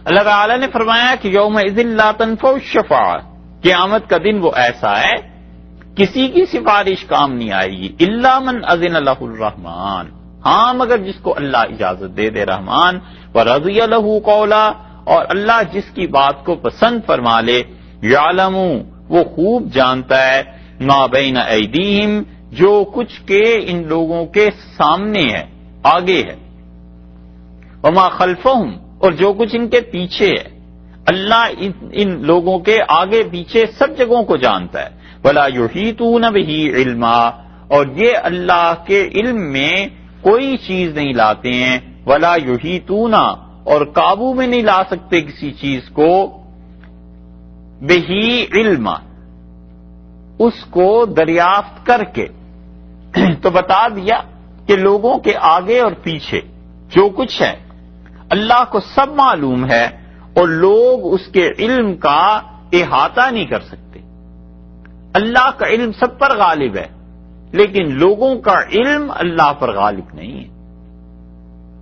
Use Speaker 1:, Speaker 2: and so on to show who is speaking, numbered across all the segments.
Speaker 1: اللہ تعالی نے فرمایا کہ یومئذ لا تنفع الشفاعہ، قیامت کا دن وہ ایسا ہے کسی کی سفارش کام نہیں آئے گی، الا من اذن لہ الرحمن، ہاں مگر جس کو اللہ اجازت دے دے رحمان، ورضی لہ قولا، اور اللہ جس کی بات کو پسند فرما لے، یعلم، وہ خوب جانتا ہے، ما بین ایدیہم، جو کچھ کے ان لوگوں کے سامنے ہے، آگے ہے، وما خلفہم، اور جو کچھ ان کے پیچھے ہے، اللہ ان لوگوں کے آگے پیچھے سب جگہوں کو جانتا ہے، ولا یحیطون بہ علما، اور یہ اللہ کے علم میں کوئی چیز نہیں لاتے ہیں، ولا یحیطون، اور قابو میں نہیں لا سکتے کسی چیز کو، بہ علما، اس کو دریافت کر کے۔ تو بتا دیا کہ لوگوں کے آگے اور پیچھے جو کچھ ہے اللہ کو سب معلوم ہے، اور لوگ اس کے علم کا احاطہ نہیں کر سکتے۔ اللہ کا علم سب پر غالب ہے، لیکن لوگوں کا علم اللہ پر غالب نہیں ہے،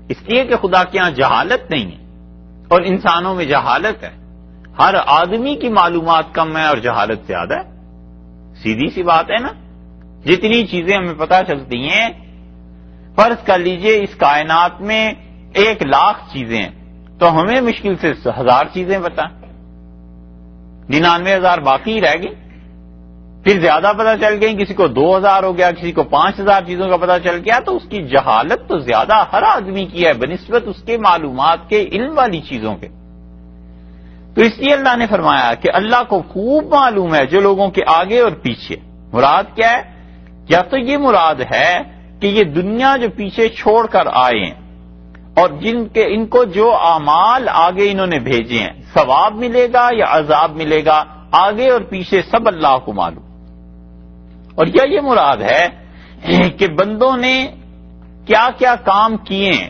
Speaker 1: اس لیے کہ خدا کے ہاں جہالت نہیں ہے اور انسانوں میں جہالت ہے۔ ہر آدمی کی معلومات کم ہے اور جہالت زیادہ ہے، سیدھی سی بات ہے نا۔ جتنی چیزیں ہمیں پتہ چلتی ہیں، فرض کر لیجئے اس کائنات میں 1,00,000 چیزیں ہیں، تو ہمیں مشکل سے 1000 چیزیں پتہ، 99,000 باقی رہ گئی، پھر زیادہ پتہ چل گئی، کسی کو 2,000 ہو گیا، کسی کو 5,000 چیزوں کا پتہ چل گیا، تو اس کی جہالت تو زیادہ ہر آدمی کی ہے بنسبت اس کے معلومات کے علم والی چیزوں کے۔ تو اس لیے اللہ نے فرمایا کہ اللہ کو خوب معلوم ہے جو لوگوں کے آگے اور پیچھے۔ مراد کیا ہے؟ یا تو یہ مراد ہے کہ یہ دنیا جو پیچھے چھوڑ کر آئے ہیں اور ان کو جو اعمال آگے انہوں نے بھیجے ہیں، ثواب ملے گا یا عذاب ملے گا، آگے اور پیچھے سب اللہ کو معلوم۔ اور یہ مراد ہے کہ بندوں نے کیا کیا کام کیے ہیں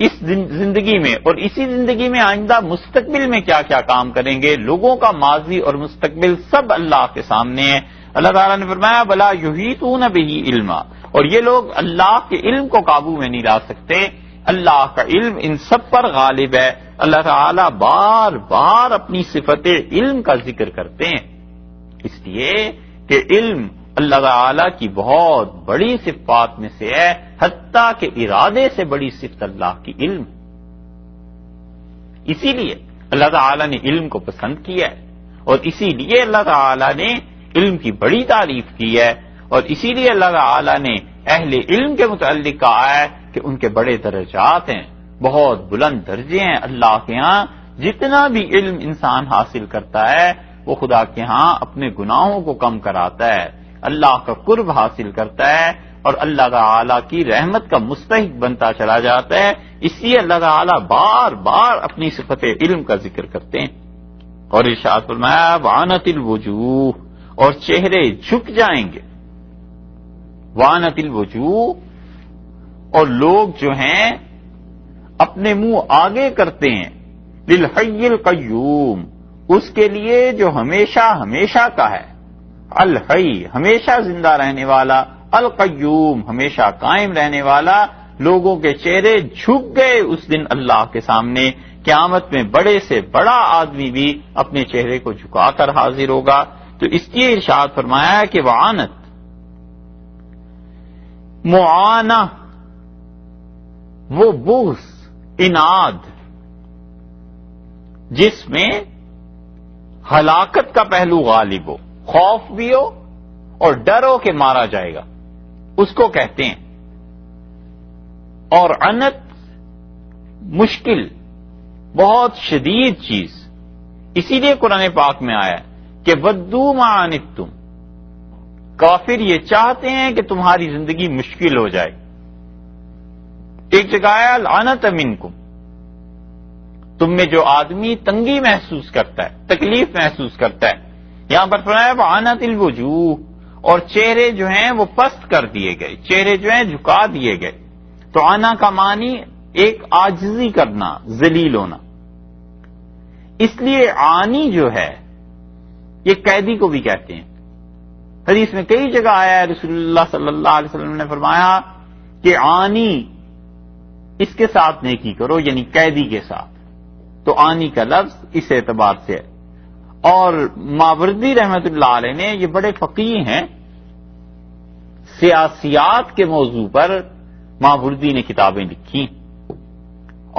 Speaker 1: اس زندگی میں، اور اسی زندگی میں آئندہ مستقبل میں کیا کیا کام کریں گے، لوگوں کا ماضی اور مستقبل سب اللہ کے سامنے ہے۔ اللہ تعالیٰ نے فرمایا بلا یحیطون بہ علما، اور یہ لوگ اللہ کے علم کو قابو میں نہیں لا سکتے، اللہ کا علم ان سب پر غالب ہے۔ اللہ تعالیٰ بار بار اپنی صفت علم کا ذکر کرتے ہیں، اس لیے کہ علم اللہ تعالیٰ کی بہت بڑی صفات میں سے ہے، حتیٰ کہ ارادے سے بڑی صفت اللہ کی علم۔ اسی لیے اللہ تعالیٰ نے علم کو پسند کیا ہے، اور اسی لیے اللہ تعالیٰ نے علم کی بڑی تعریف کی ہے، اور اسی لیے اللہ تعالیٰ نے اہل علم کے متعلق کہا ہے کہ ان کے بڑے درجات ہیں، بہت بلند درجے ہیں اللہ کے ہاں۔ جتنا بھی علم انسان حاصل کرتا ہے وہ خدا کے ہاں اپنے گناہوں کو کم کراتا ہے، اللہ کا قرب حاصل کرتا ہے، اور اللہ تعالیٰ کی رحمت کا مستحق بنتا چلا جاتا ہے۔ اس لیے اللہ تعالیٰ بار بار اپنی صفت علم کا ذکر کرتے ہیں۔ اور ارشاد فرمایا وعنت الوجوہ، اور چہرے جھک جائیں گے، وعنت الوجوہ، اور لوگ جو ہیں اپنے منہ آگے کرتے ہیں، للحی القیوم، اس کے لیے جو ہمیشہ ہمیشہ کا ہے، الحی ہمیشہ زندہ رہنے والا، القیوم ہمیشہ قائم رہنے والا۔ لوگوں کے چہرے جھک گئے اس دن اللہ کے سامنے، قیامت میں بڑے سے بڑا آدمی بھی اپنے چہرے کو جھکا کر حاضر ہوگا۔ تو اس لیے ارشاد فرمایا کہ وعنت، معانہ، وہ بغض، اناد جس میں ہلاکت کا پہلو غالب ہو، خوف بھی ہو اور ڈر ہو کہ مارا جائے گا، اس کو کہتے ہیں۔ اور عنت مشکل، بہت شدید چیز، اسی لیے قرآن پاک میں آیا کہ ودو ما عنتم، کافر یہ چاہتے ہیں کہ تمہاری زندگی مشکل ہو جائے۔ ایک جگہ ہے العنت منکم، تم میں جو آدمی تنگی محسوس کرتا ہے، تکلیف محسوس کرتا ہے، یہاں پر فرمایا وعنت الوجوہ، اور چہرے جو ہیں وہ پست کر دیے گئے، چہرے جو ہیں جھکا دیے گئے۔ تو آنا کا معنی ایک عاجزی کرنا، ذلیل ہونا۔ اس لیے عانی جو ہے یہ قیدی کو بھی کہتے ہیں۔ حدیث میں کئی جگہ آیا ہے، رسول اللہ صلی اللہ علیہ وسلم نے فرمایا کہ عانی اس کے ساتھ نیکی کرو، یعنی قیدی کے ساتھ۔ تو آنی کا لفظ اس اعتبار سے ہے. اور ماوردی رحمت اللہ علیہ نے، یہ بڑے فقیہ ہیں، سیاسیات کے موضوع پر ماوردی نے کتابیں لکھی،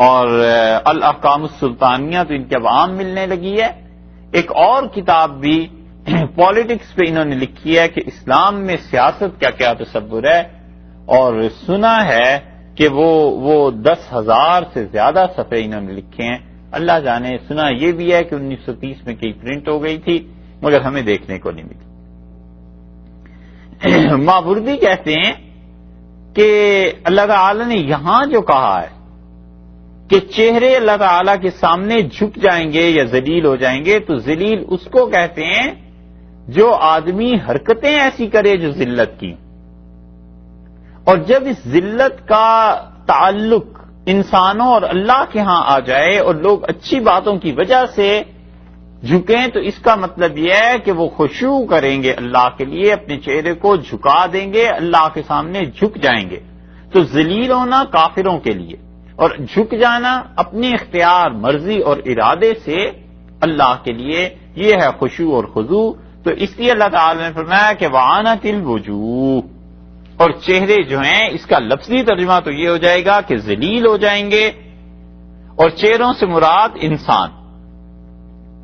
Speaker 1: اور الاحکام السلطانیہ تو ان کے اب عام ملنے لگی ہے. ایک اور کتاب بھی پالیٹکس پہ انہوں نے لکھی ہے کہ اسلام میں سیاست کا کیا تصور ہے، اور سنا ہے کہ وہ 10,000 سے زیادہ صفحے انہوں نے لکھے ہیں. اللہ جانے، سنا یہ بھی ہے کہ 1930 میں کئی پرنٹ ہو گئی تھی مگر ہمیں دیکھنے کو نہیں ملی. ماوردی کہتے ہیں کہ اللہ تعالی نے یہاں جو کہا ہے کہ چہرے اللہ تعالی کے سامنے جھک جائیں گے یا ذلیل ہو جائیں گے، تو ذلیل اس کو کہتے ہیں جو آدمی حرکتیں ایسی کرے جو ذلت کی. اور جب اس ذلت کا تعلق انسانوں اور اللہ کے ہاں آ جائے اور لوگ اچھی باتوں کی وجہ سے جھکیں، تو اس کا مطلب یہ ہے کہ وہ خشوع کریں گے اللہ کے لیے، اپنے چہرے کو جھکا دیں گے، اللہ کے سامنے جھک جائیں گے. تو ذلیل ہونا کافروں کے لیے اور جھک جانا اپنے اختیار، مرضی اور ارادے سے اللہ کے لیے، یہ ہے خشوع اور خضوع. تو اس لیے اللہ تعالی نے فرمایا کہ وعنت الوجوہ، اور چہرے جو ہیں اس کا لفظی ترجمہ تو یہ ہو جائے گا کہ ذلیل ہو جائیں گے. اور چہروں سے مراد انسان،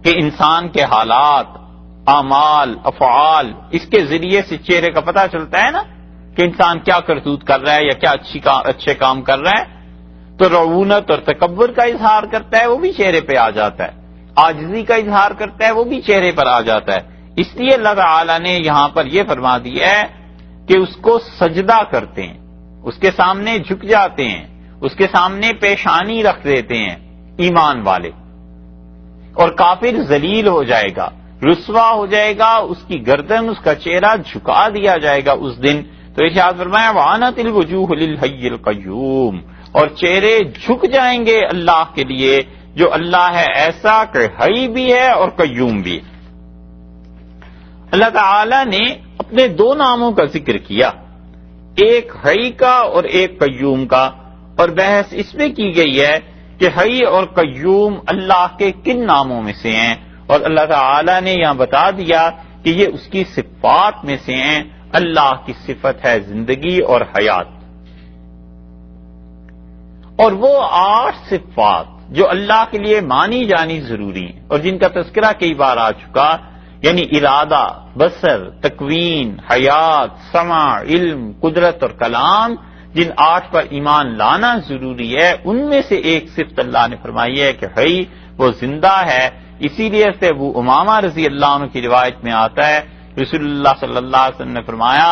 Speaker 1: کہ انسان کے حالات، اعمال، افعال، اس کے ذریعے سے چہرے کا پتہ چلتا ہے نا کہ انسان کیا کرتوت کر رہا ہے یا کیا اچھے کام کر رہا ہے. تو رعونت اور تکبر کا اظہار کرتا ہے، وہ بھی چہرے پہ آ جاتا ہے. عاجزی کا اظہار کرتا ہے، وہ بھی چہرے پر آ جاتا ہے. اس لیے اللہ تعالی نے یہاں پر یہ فرما دیا ہے کہ اس کو سجدہ کرتے ہیں، اس کے سامنے جھک جاتے ہیں، اس کے سامنے پیشانی رکھ دیتے ہیں ایمان والے. اور کافر ذلیل ہو جائے گا، رسوا ہو جائے گا، اس کی گردن، اس کا چہرہ جھکا دیا جائے گا اس دن. تو ارشاد فرمایا وعنت الوجوہ للحی القیوم، اور چہرے جھک جائیں گے اللہ کے لیے جو اللہ ہے ایسا کہ حی بھی ہے اور قیوم بھی. اللہ تعالی نے اپنے دو ناموں کا ذکر کیا، ایک حی کا اور ایک قیوم کا، اور بحث اس میں کی گئی ہے کہ حی اور قیوم اللہ کے کن ناموں میں سے ہیں. اور اللہ تعالی نے یہاں بتا دیا کہ یہ اس کی صفات میں سے ہیں. اللہ کی صفت ہے زندگی اور حیات. اور وہ 8 صفات جو اللہ کے لیے مانی جانی ضروری ہیں اور جن کا تذکرہ کئی بار آ چکا، یعنی ارادہ، بصر، تکوین، حیات، سمع، علم، قدرت اور کلام، جن 8 پر ایمان لانا ضروری ہے، ان میں سے ایک صفت اللہ نے فرمائی ہے کہ حی، وہ زندہ ہے. اسی لیے سے ابو امامہ رضی اللہ عنہ کی روایت میں آتا ہے رسول اللہ صلی اللہ علیہ وسلم نے فرمایا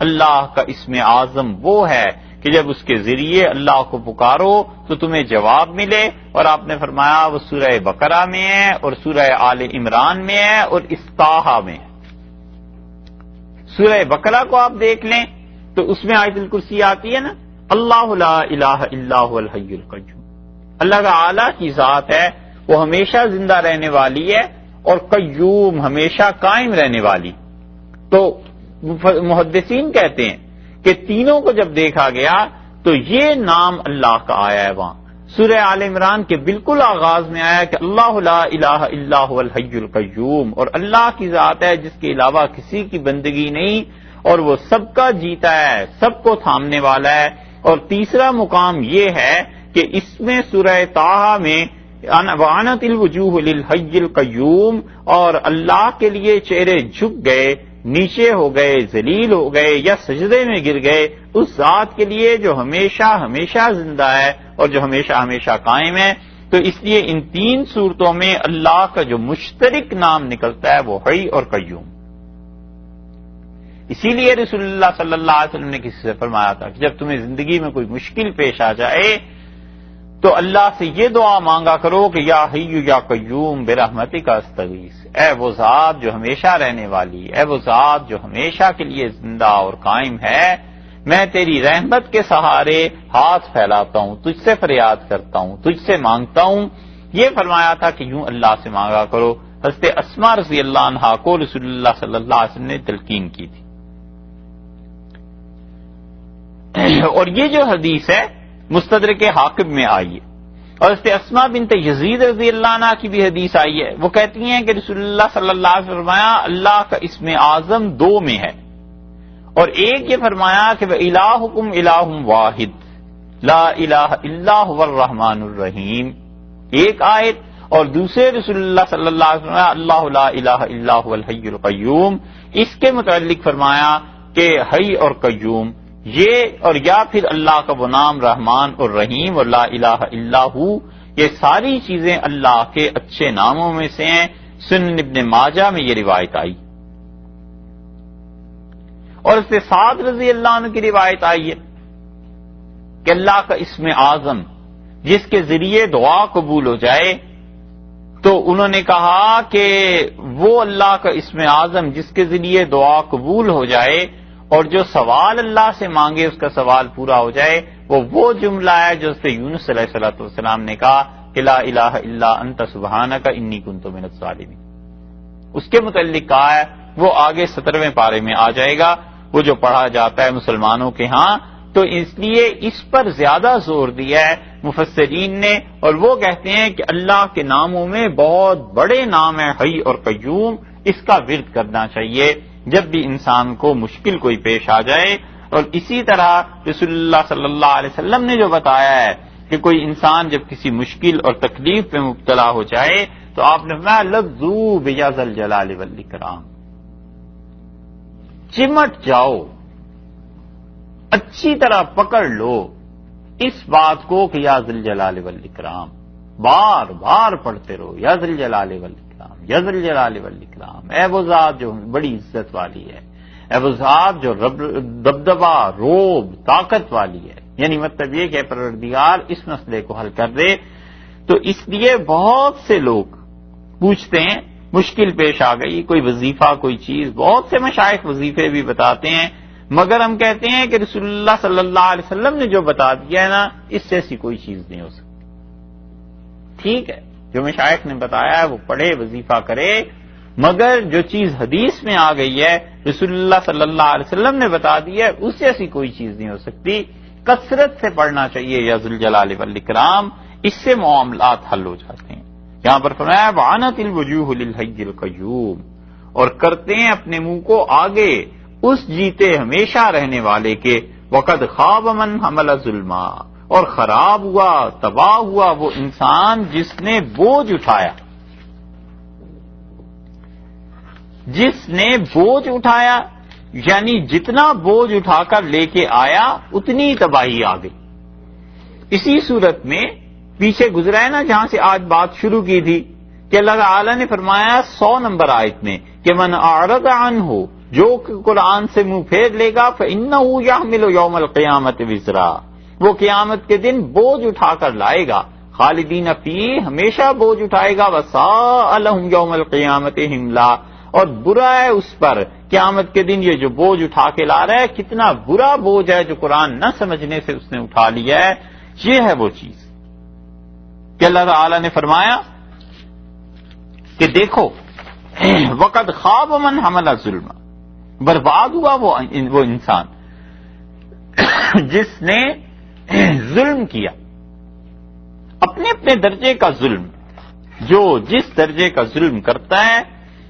Speaker 1: اللہ کا اسم اعظم وہ ہے کہ جب اس کے ذریعے اللہ کو پکارو تو تمہیں جواب ملے. اور آپ نے فرمایا وہ سورہ بقرہ میں ہے اور سورہ آل عمران میں ہے اور استاحہ میں ہے. سورہ بقرہ کو آپ دیکھ لیں تو اس میں آیت الکرسی آتی ہے نا، اللہ لا الہ الا هو الحی القیوم. اللہ تعالی کی ذات ہے، وہ ہمیشہ زندہ رہنے والی ہے، اور قیوم ہمیشہ قائم رہنے والی. تو محدثین کہتے ہیں کہ تینوں کو جب دیکھا گیا تو یہ نام اللہ کا آیا ہے وہاں. سورہ آل عمران کے بالکل آغاز میں آیا کہ اللہ لا الہ الا هو الحی القیوم، اور اللہ کی ذات ہے جس کے علاوہ کسی کی بندگی نہیں، اور وہ سب کا جیتا ہے، سب کو تھامنے والا ہے. اور تیسرا مقام یہ ہے کہ اس میں سورہ طٰہٰ میں وعنت الوجوہ للحی القیوم، اور اللہ کے لیے چہرے جھک گئے، نیچے ہو گئے، ذلیل ہو گئے یا سجدے میں گر گئے اس ذات کے لیے جو ہمیشہ ہمیشہ زندہ ہے اور جو ہمیشہ ہمیشہ قائم ہے. تو اس لیے ان 3 صورتوں میں اللہ کا جو مشترک نام نکلتا ہے وہ حی اور قیوم. اسی لیے رسول اللہ صلی اللہ علیہ وسلم نے کسی سے فرمایا تھا کہ جب تمہیں زندگی میں کوئی مشکل پیش آ جائے تو اللہ سے یہ دعا مانگا کرو کہ یا حی یا قیوم برحمتک استغیث، اے وہ ذات جو ہمیشہ رہنے والی، اے وہ ذات جو ہمیشہ کے لیے زندہ اور قائم ہے، میں تیری رحمت کے سہارے ہاتھ پھیلاتا ہوں، تجھ سے فریاد کرتا ہوں، تجھ سے مانگتا ہوں. یہ فرمایا تھا کہ یوں اللہ سے مانگا کرو. حضرت اسماء رضی اللہ عنہا کو رسول اللہ صلی اللہ علیہ وسلم نے تلقین کی تھی. اور یہ جو حدیث ہے مستدرک حاکم میں آئی ہے اور اس سے اسما بنت یزید رضی اللہ عنہ کی بھی حدیث آئی ہے، وہ کہتی ہیں کہ رسول اللہ صلی اللہ علیہ وسلم فرمایا اللہ کا اسم اعظم 2 میں ہے، اور ایک یہ فرمایا کہ وَإِلَٰهُكُمْ إِلَٰهٌ وَاحِدٌ لَا إِلَٰهَ إِلَّا هُوَ الرَّحْمَٰنُ الرَّحِيمُ، ایک آیت، اور دوسرے رسول اللہ صلی اللہ علیہ وسلم اللہ لا الہ الا هو الحی القیوم، اس کے متعلق فرمایا کہ حی اور قیوم یہ، اور یا پھر اللہ کا وہ نام رحمان اور رحیم اور لا الہ الا ہو، یہ ساری چیزیں اللہ کے اچھے ناموں میں سے ہیں۔ سنن ابن ماجہ میں یہ روایت آئی، اور اس سے سعد رضی اللہ عنہ کی روایت آئی ہے کہ اللہ کا اسم اعظم جس کے ذریعے دعا قبول ہو جائے، تو انہوں نے کہا کہ وہ اللہ کا اسم اعظم جس کے ذریعے دعا قبول ہو جائے اور جو سوال اللہ سے مانگے اس کا سوال پورا ہو جائے، وہ جملہ ہے جو اس سے یونس علیہ السلام نے کہا کہ لا الہ الا انت سبحانک انی کنت من الظالمین، اس کے متعلق کہا ہے، وہ آگے 17ویں پارے میں آ جائے گا، وہ جو پڑھا جاتا ہے مسلمانوں کے ہاں، تو اس لیے اس پر زیادہ زور دیا ہے مفسرین نے، اور وہ کہتے ہیں کہ اللہ کے ناموں میں بہت بڑے نام ہیں حی اور قیوم، اس کا ورد کرنا چاہیے جب بھی انسان کو مشکل کوئی پیش آ جائے۔ اور اسی طرح رسول اللہ صلی اللہ علیہ وسلم نے جو بتایا ہے کہ کوئی انسان جب کسی مشکل اور تکلیف میں مبتلا ہو جائے تو آپ نے فرمایا لذو بیا ذل جلال والاکرام، چمٹ جاؤ، اچھی طرح پکڑ لو اس بات کو کہ یا ذل جلال والاکرام، بار بار پڑھتے رہو یا ذل جلال والاکرام، یا ذل جلال والاکرام، اے وہ ذات جو بڑی عزت والی ہے، اے وہ ذات جو دبدبا روب طاقت والی ہے، یعنی مطلب یہ کہ پروردگار اس مسئلے کو حل کر دے۔ تو اس لیے بہت سے لوگ پوچھتے ہیں مشکل پیش آ گئی، کوئی وظیفہ کوئی چیز، بہت سے مشائخ وظیفے بھی بتاتے ہیں، مگر ہم کہتے ہیں کہ رسول اللہ صلی اللہ علیہ وسلم نے جو بتا دیا ہے نا، اس سے ایسی کوئی چیز نہیں ہو سکتی۔ ٹھیک ہے، جو مشائخ نے بتایا ہے وہ پڑھے، وظیفہ کرے، مگر جو چیز حدیث میں آ گئی ہے رسول اللہ صلی اللہ علیہ وسلم نے بتا دی ہے، اس سے ایسی کوئی چیز نہیں ہو سکتی۔ کثرت سے پڑھنا چاہیے یا ذل جلال والاکرام، اس سے معاملات حل ہو جاتے ہیں۔ یہاں پر فرمایا وعنت الوجوہ للحی القیوم، اور کرتے ہیں اپنے منہ کو آگے اس جیتے ہمیشہ رہنے والے کے، وقد خاب من حمل ظلما، اور خراب ہوا تباہ ہوا وہ انسان جس نے بوجھ اٹھایا، جس نے بوجھ اٹھایا، یعنی جتنا بوجھ اٹھا کر لے کے آیا اتنی تباہی آ گئی۔ اسی صورت میں پیچھے گزرا ہے نا جہاں سے آج بات شروع کی تھی کہ اللہ تعالی نے فرمایا 100 نمبر آیت میں کہ من اعرض عنہ، جو قرآن سے منہ پھیر لے گا فإنہ یحمل یوم القیامت وزرا، وہ قیامت کے دن بوجھ اٹھا کر لائے گا، خالدین فیہ، ہمیشہ بوجھ اٹھائے گا، وساء لہم یوم القیامت حملا، اور برا ہے اس پر قیامت کے دن یہ جو بوجھ اٹھا کے لا رہا ہے، کتنا برا بوجھ ہے جو قرآن نہ سمجھنے سے اس نے اٹھا لیا ہے۔ یہ ہے وہ چیز کہ اللہ تعالی نے فرمایا کہ دیکھو وقد خواب من حمل ظلم، برباد ہوا وہ انسان جس نے ظلم کیا، اپنے اپنے درجے کا ظلم، جو جس درجے کا ظلم کرتا ہے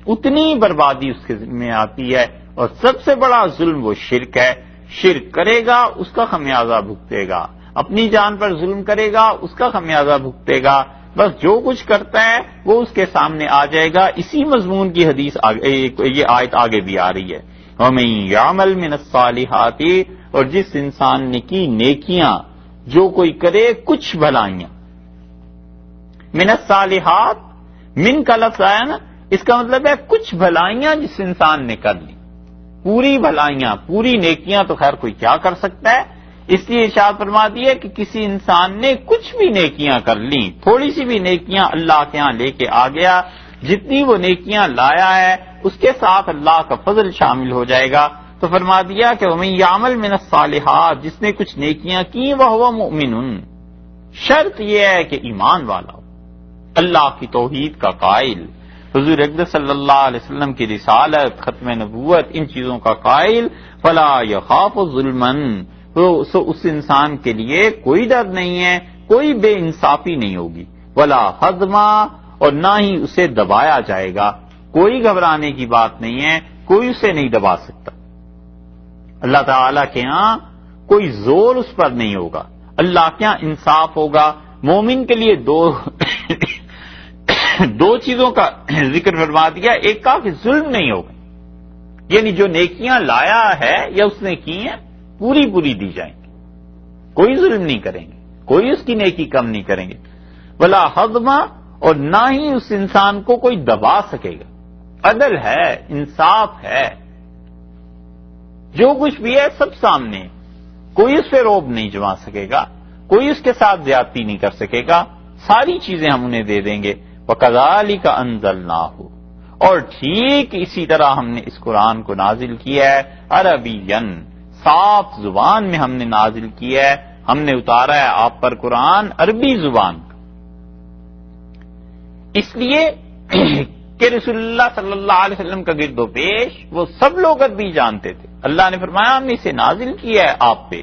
Speaker 1: اتنی بربادی اس کے ذمہ آتی ہے، اور سب سے بڑا ظلم وہ شرک ہے، شرک کرے گا اس کا خمیازہ بھگتے گا، اپنی جان پر ظلم کرے گا اس کا خمیازہ بھگتے گا، بس جو کچھ کرتا ہے وہ اس کے سامنے آ جائے گا۔ اسی مضمون کی حدیث یہ آیت آگے بھی آ رہی ہے، وَمَن يَعْمَلْ مِنَ الصَّالِحَاتِ، اور جس انسان نے کی نیکیاں، جو کوئی کرے کچھ بھلائیاں، من الصالحات، من کا لفظ آیا نا، اس کا مطلب ہے کچھ بھلائیاں جس انسان نے کر لی، پوری بھلائیاں پوری نیکیاں تو خیر کوئی کیا کر سکتا ہے، اس لیے ارشاد فرما دیا کہ کسی انسان نے کچھ بھی نیکیاں کر لیں، تھوڑی سی بھی نیکیاں اللہ کے ہاں لے کے آ گیا، جتنی وہ نیکیاں لایا ہے اس کے ساتھ اللہ کا فضل شامل ہو جائے گا۔ تو فرما دیا کہ وَمَن يَعْمَلْ مِنَ الصَّالِحَاتِ، جس نے کچھ نیکیاں کی وَهُوَ مُؤْمِنٌ، شرط یہ ہے کہ ایمان والا ہو، اللہ کی توحید کا قائل، حضور اقدس صلی اللہ علیہ وسلم کی رسالت، ختم نبوت، ان چیزوں کا قائل، فَلَا يَخَافُ ظُلْمًا، تو اس انسان کے لیے کوئی ڈر نہیں ہے کوئی بے انصافی نہیں ہوگی، ولا ہضما، اور نہ ہی اسے دبایا جائے گا، کوئی گھبرانے کی بات نہیں ہے، کوئی اسے نہیں دبا سکتا۔ اللہ تعالی کے ہاں کوئی زور اس پر نہیں ہوگا، اللہ کے ہاں انصاف ہوگا۔ مومن کے لیے دو چیزوں کا ذکر فرما دیا، ایک کا کہ ظلم نہیں ہوگا، یعنی جو نیکیاں لایا ہے یا اس نے کی ہیں پوری پوری دی جائیں گی، کوئی ظلم نہیں کریں گے، کوئی اس کی نیکی کم نہیں کریں گے، ولا ہضما، اور نہ ہی اس انسان کو کوئی دبا سکے گا۔ عدل ہے، انصاف ہے، جو کچھ بھی ہے سب سامنے، کوئی اس پہ روب نہیں جما سکے گا، کوئی اس کے ساتھ زیادتی نہیں کر سکے گا، ساری چیزیں ہم انہیں دے دیں گے۔ وَكَذَلِكَ أَنزَلْنَاهُ، اور ٹھیک اسی طرح ہم نے اس قرآن کو نازل کیا ہے، عربین، صاف زبان میں ہم نے نازل کیا ہے، ہم نے اتارا ہے آپ پر قرآن عربی زبان کا، اس لیے کہ رسول اللہ صلی اللہ علیہ وسلم کا گرد و پیش وہ سب لوگ عربی جانتے تھے۔ اللہ نے فرمایا ہم نے اسے نازل کیا ہے آپ پہ،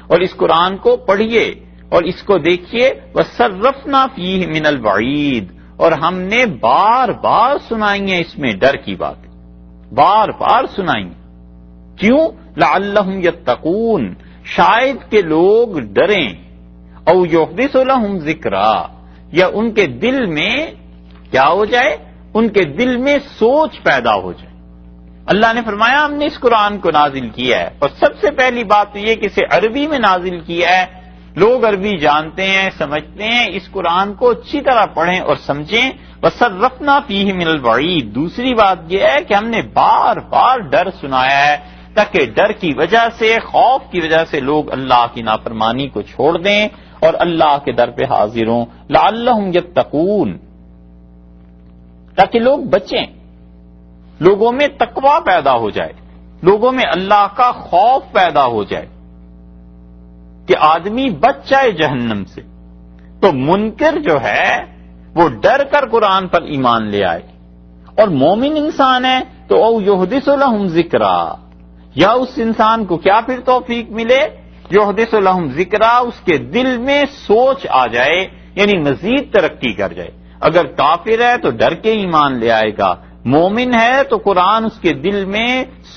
Speaker 1: اور اس قرآن کو پڑھیے اور اس کو دیکھیے، وَصَرَّفْنَا فِيهِ مِنَ الْوَعِيدِ، اور ہم نے بار بار سنائی ہیں اس میں ڈر کی باتیں، بار بار سنائی ہیں۔ کیوں؟ لَعَلَّهُمْ يَتَّقُونَ، شاید کہ لوگ ڈریں، او يُحْدِثُ لَهُمْ ذِكْرًا، یا ان کے دل میں کیا ہو جائے، ان کے دل میں سوچ پیدا ہو جائے۔ اللہ نے فرمایا ہم نے اس قرآن کو نازل کیا ہے، اور سب سے پہلی بات تو یہ کہ اسے عربی میں نازل کیا ہے، لوگ عربی جانتے ہیں، سمجھتے ہیں، اس قرآن کو اچھی طرح پڑھیں اور سمجھیں۔ وَصَرَّفْنَا فِيهِ مِنَ الْوَعِيدِ، دوسری بات یہ ہے کہ ہم نے بار بار ڈر سنایا ہے، تاکہ ڈر کی وجہ سے، خوف کی وجہ سے لوگ اللہ کی نافرمانی کو چھوڑ دیں اور اللہ کے در پہ حاضر ہوں۔ لَعَلَّهُمْ يَتَّقُونَ، تاکہ لوگ بچیں، لوگوں میں تقوی پیدا ہو جائے، لوگوں میں اللہ کا خوف پیدا ہو جائے، کہ آدمی بچ جائے جہنم سے۔ تو منکر جو ہے وہ ڈر کر قرآن پر ایمان لے آئے، اور مومن انسان ہے تو او یحدث لہم ذکرا، یا اس انسان کو کیا پھر توفیق ملے، یحدث لہم ذکرا، اس کے دل میں سوچ آ جائے، یعنی مزید ترقی کر جائے۔ اگر کافر ہے تو ڈر کے ایمان لے آئے گا، مومن ہے تو قرآن اس کے دل میں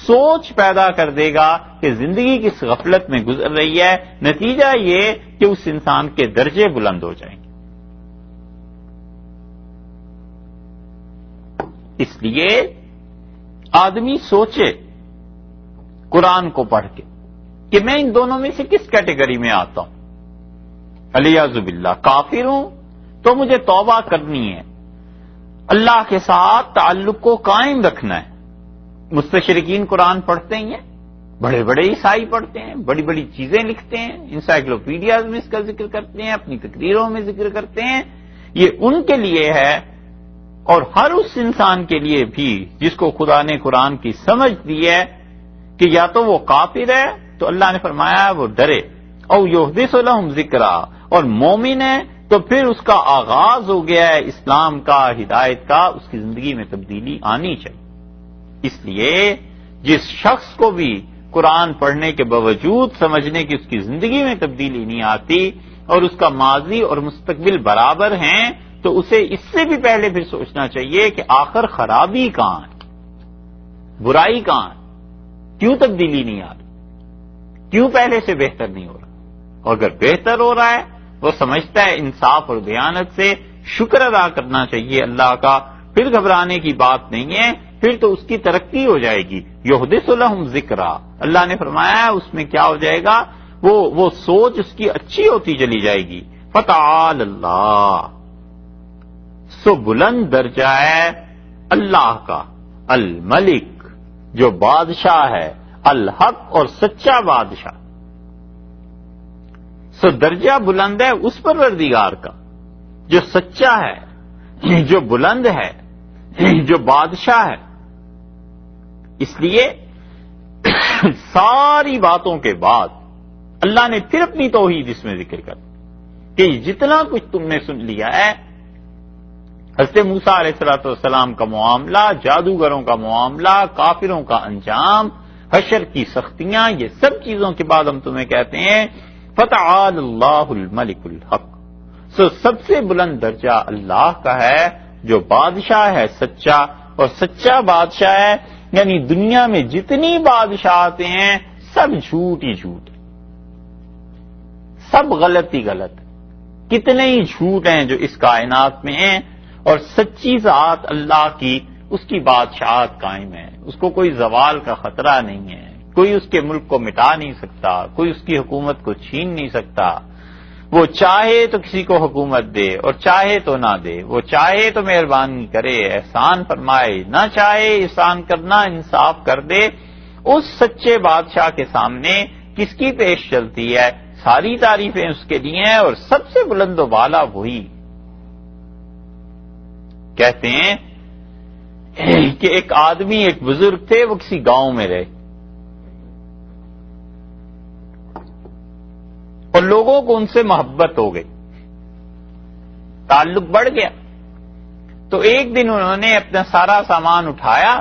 Speaker 1: سوچ پیدا کر دے گا کہ زندگی کس غفلت میں گزر رہی ہے، نتیجہ یہ کہ اس انسان کے درجے بلند ہو جائیں گے۔ اس لیے آدمی سوچے قرآن کو پڑھ کے کہ میں ان دونوں میں سے کس کیٹیگری میں آتا ہوں، الیاذ باللہ کافر ہوں تو مجھے توبہ کرنی ہے، اللہ کے ساتھ تعلق کو قائم رکھنا ہے۔ مستشرقین قرآن پڑھتے ہی ہیں، بڑے بڑے عیسائی پڑھتے ہیں، بڑی بڑی چیزیں لکھتے ہیں، انسائکلوپیڈیاز میں اس کا ذکر کرتے ہیں، اپنی تقریروں میں ذکر کرتے ہیں، یہ ان کے لیے ہے، اور ہر اس انسان کے لیے بھی جس کو خدا نے قرآن کی سمجھ دی ہے کہ یا تو وہ کافر ہے تو اللہ نے فرمایا وہ ڈرے، او یحدث لہم ذکرا، اور مومن ہے تو پھر اس کا آغاز ہو گیا ہے اسلام کا، ہدایت کا، اس کی زندگی میں تبدیلی آنی چاہیے۔ اس لیے جس شخص کو بھی قرآن پڑھنے کے باوجود سمجھنے کی اس کی زندگی میں تبدیلی نہیں آتی اور اس کا ماضی اور مستقبل برابر ہیں، تو اسے اس سے بھی پہلے پھر سوچنا چاہیے کہ آخر خرابی کہاں ہے، برائی کہاں ہے، کیوں تبدیلی نہیں آ رہی، کیوں پہلے سے بہتر نہیں ہو رہا، اور اگر بہتر ہو رہا ہے وہ سمجھتا ہے انصاف اور دیانت سے شکر ادا کرنا چاہیے اللہ کا، پھر گھبرانے کی بات نہیں ہے، پھر تو اس کی ترقی ہو جائے گی۔ یحدث لہم ذکرا، اللہ نے فرمایا اس میں کیا ہو جائے گا، وہ سوچ اس کی اچھی ہوتی چلی جائے گی۔ فتعال اللہ، سو بلند درجہ ہے اللہ کا، الملک جو بادشاہ ہے، الحق اور سچا بادشاہ، سو درجہ بلند ہے اس پروردگار کا جو سچا ہے، جو بلند ہے، جو بادشاہ ہے۔ اس لیے ساری باتوں کے بعد اللہ نے پھر اپنی توحید اس میں ذکر کر کہ جتنا کچھ تم نے سن لیا ہے، حضرت موسیٰ علیہ السلام کا معاملہ، جادوگروں کا معاملہ، کافروں کا انجام، حشر کی سختیاں، یہ سب چیزوں کے بعد ہم تمہیں کہتے ہیں فتعال اللہ الملک الحق، سب سے بلند درجہ اللہ کا ہے جو بادشاہ ہے سچا، اور سچا بادشاہ ہے، یعنی دنیا میں جتنی بادشاہتیں ہیں سب جھوٹ ہی جھوٹ، سب غلط ہی غلط، کتنے ہی جھوٹ ہیں جو اس کائنات میں ہیں، اور سچی ذات اللہ کی، اس کی بادشاہت قائم ہے، اس کو کوئی زوال کا خطرہ نہیں ہے، کوئی اس کے ملک کو مٹا نہیں سکتا، کوئی اس کی حکومت کو چھین نہیں سکتا۔ وہ چاہے تو کسی کو حکومت دے اور چاہے تو نہ دے، وہ چاہے تو مہربانی کرے احسان فرمائے، نہ چاہے احسان کرنا انصاف کر دے۔ اس سچے بادشاہ کے سامنے کس کی پیش چلتی ہے؟ ساری تعریفیں اس کے لیے ہیں، اور سب سے بلند و بالا وہی۔ کہتے ہیں کہ ایک آدمی، ایک بزرگ تھے، وہ کسی گاؤں میں رہے اور لوگوں کو ان سے محبت ہو گئی، تعلق بڑھ گیا۔ تو ایک دن انہوں نے اپنا سارا سامان اٹھایا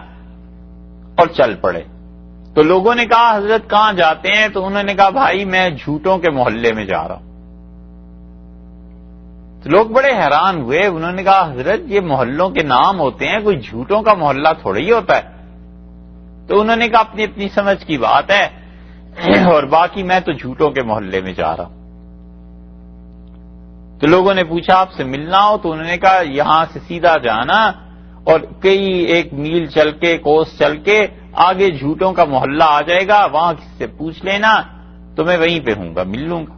Speaker 1: اور چل پڑے۔ تو لوگوں نے کہا حضرت کہاں جاتے ہیں؟ تو انہوں نے کہا بھائی میں جھوٹوں کے محلے میں جا رہا ہوں۔ تو لوگ بڑے حیران ہوئے، انہوں نے کہا حضرت یہ محلوں کے نام ہوتے ہیں، کوئی جھوٹوں کا محلہ تھوڑا ہی ہوتا ہے۔ تو انہوں نے کہا اپنی اپنی سمجھ کی بات ہے، اور باقی میں تو جھوٹوں کے محلے میں جا رہا ہوں۔ تو لوگوں نے پوچھا آپ سے ملنا ہو؟ تو انہوں نے کہا یہاں سے سیدھا جانا اور کئی ایک میل چل کے، کوس چل کے آگے جھوٹوں کا محلہ آ جائے گا، وہاں کسی سے پوچھ لینا، تو میں وہیں پہ ہوں گا، مل لوں گا۔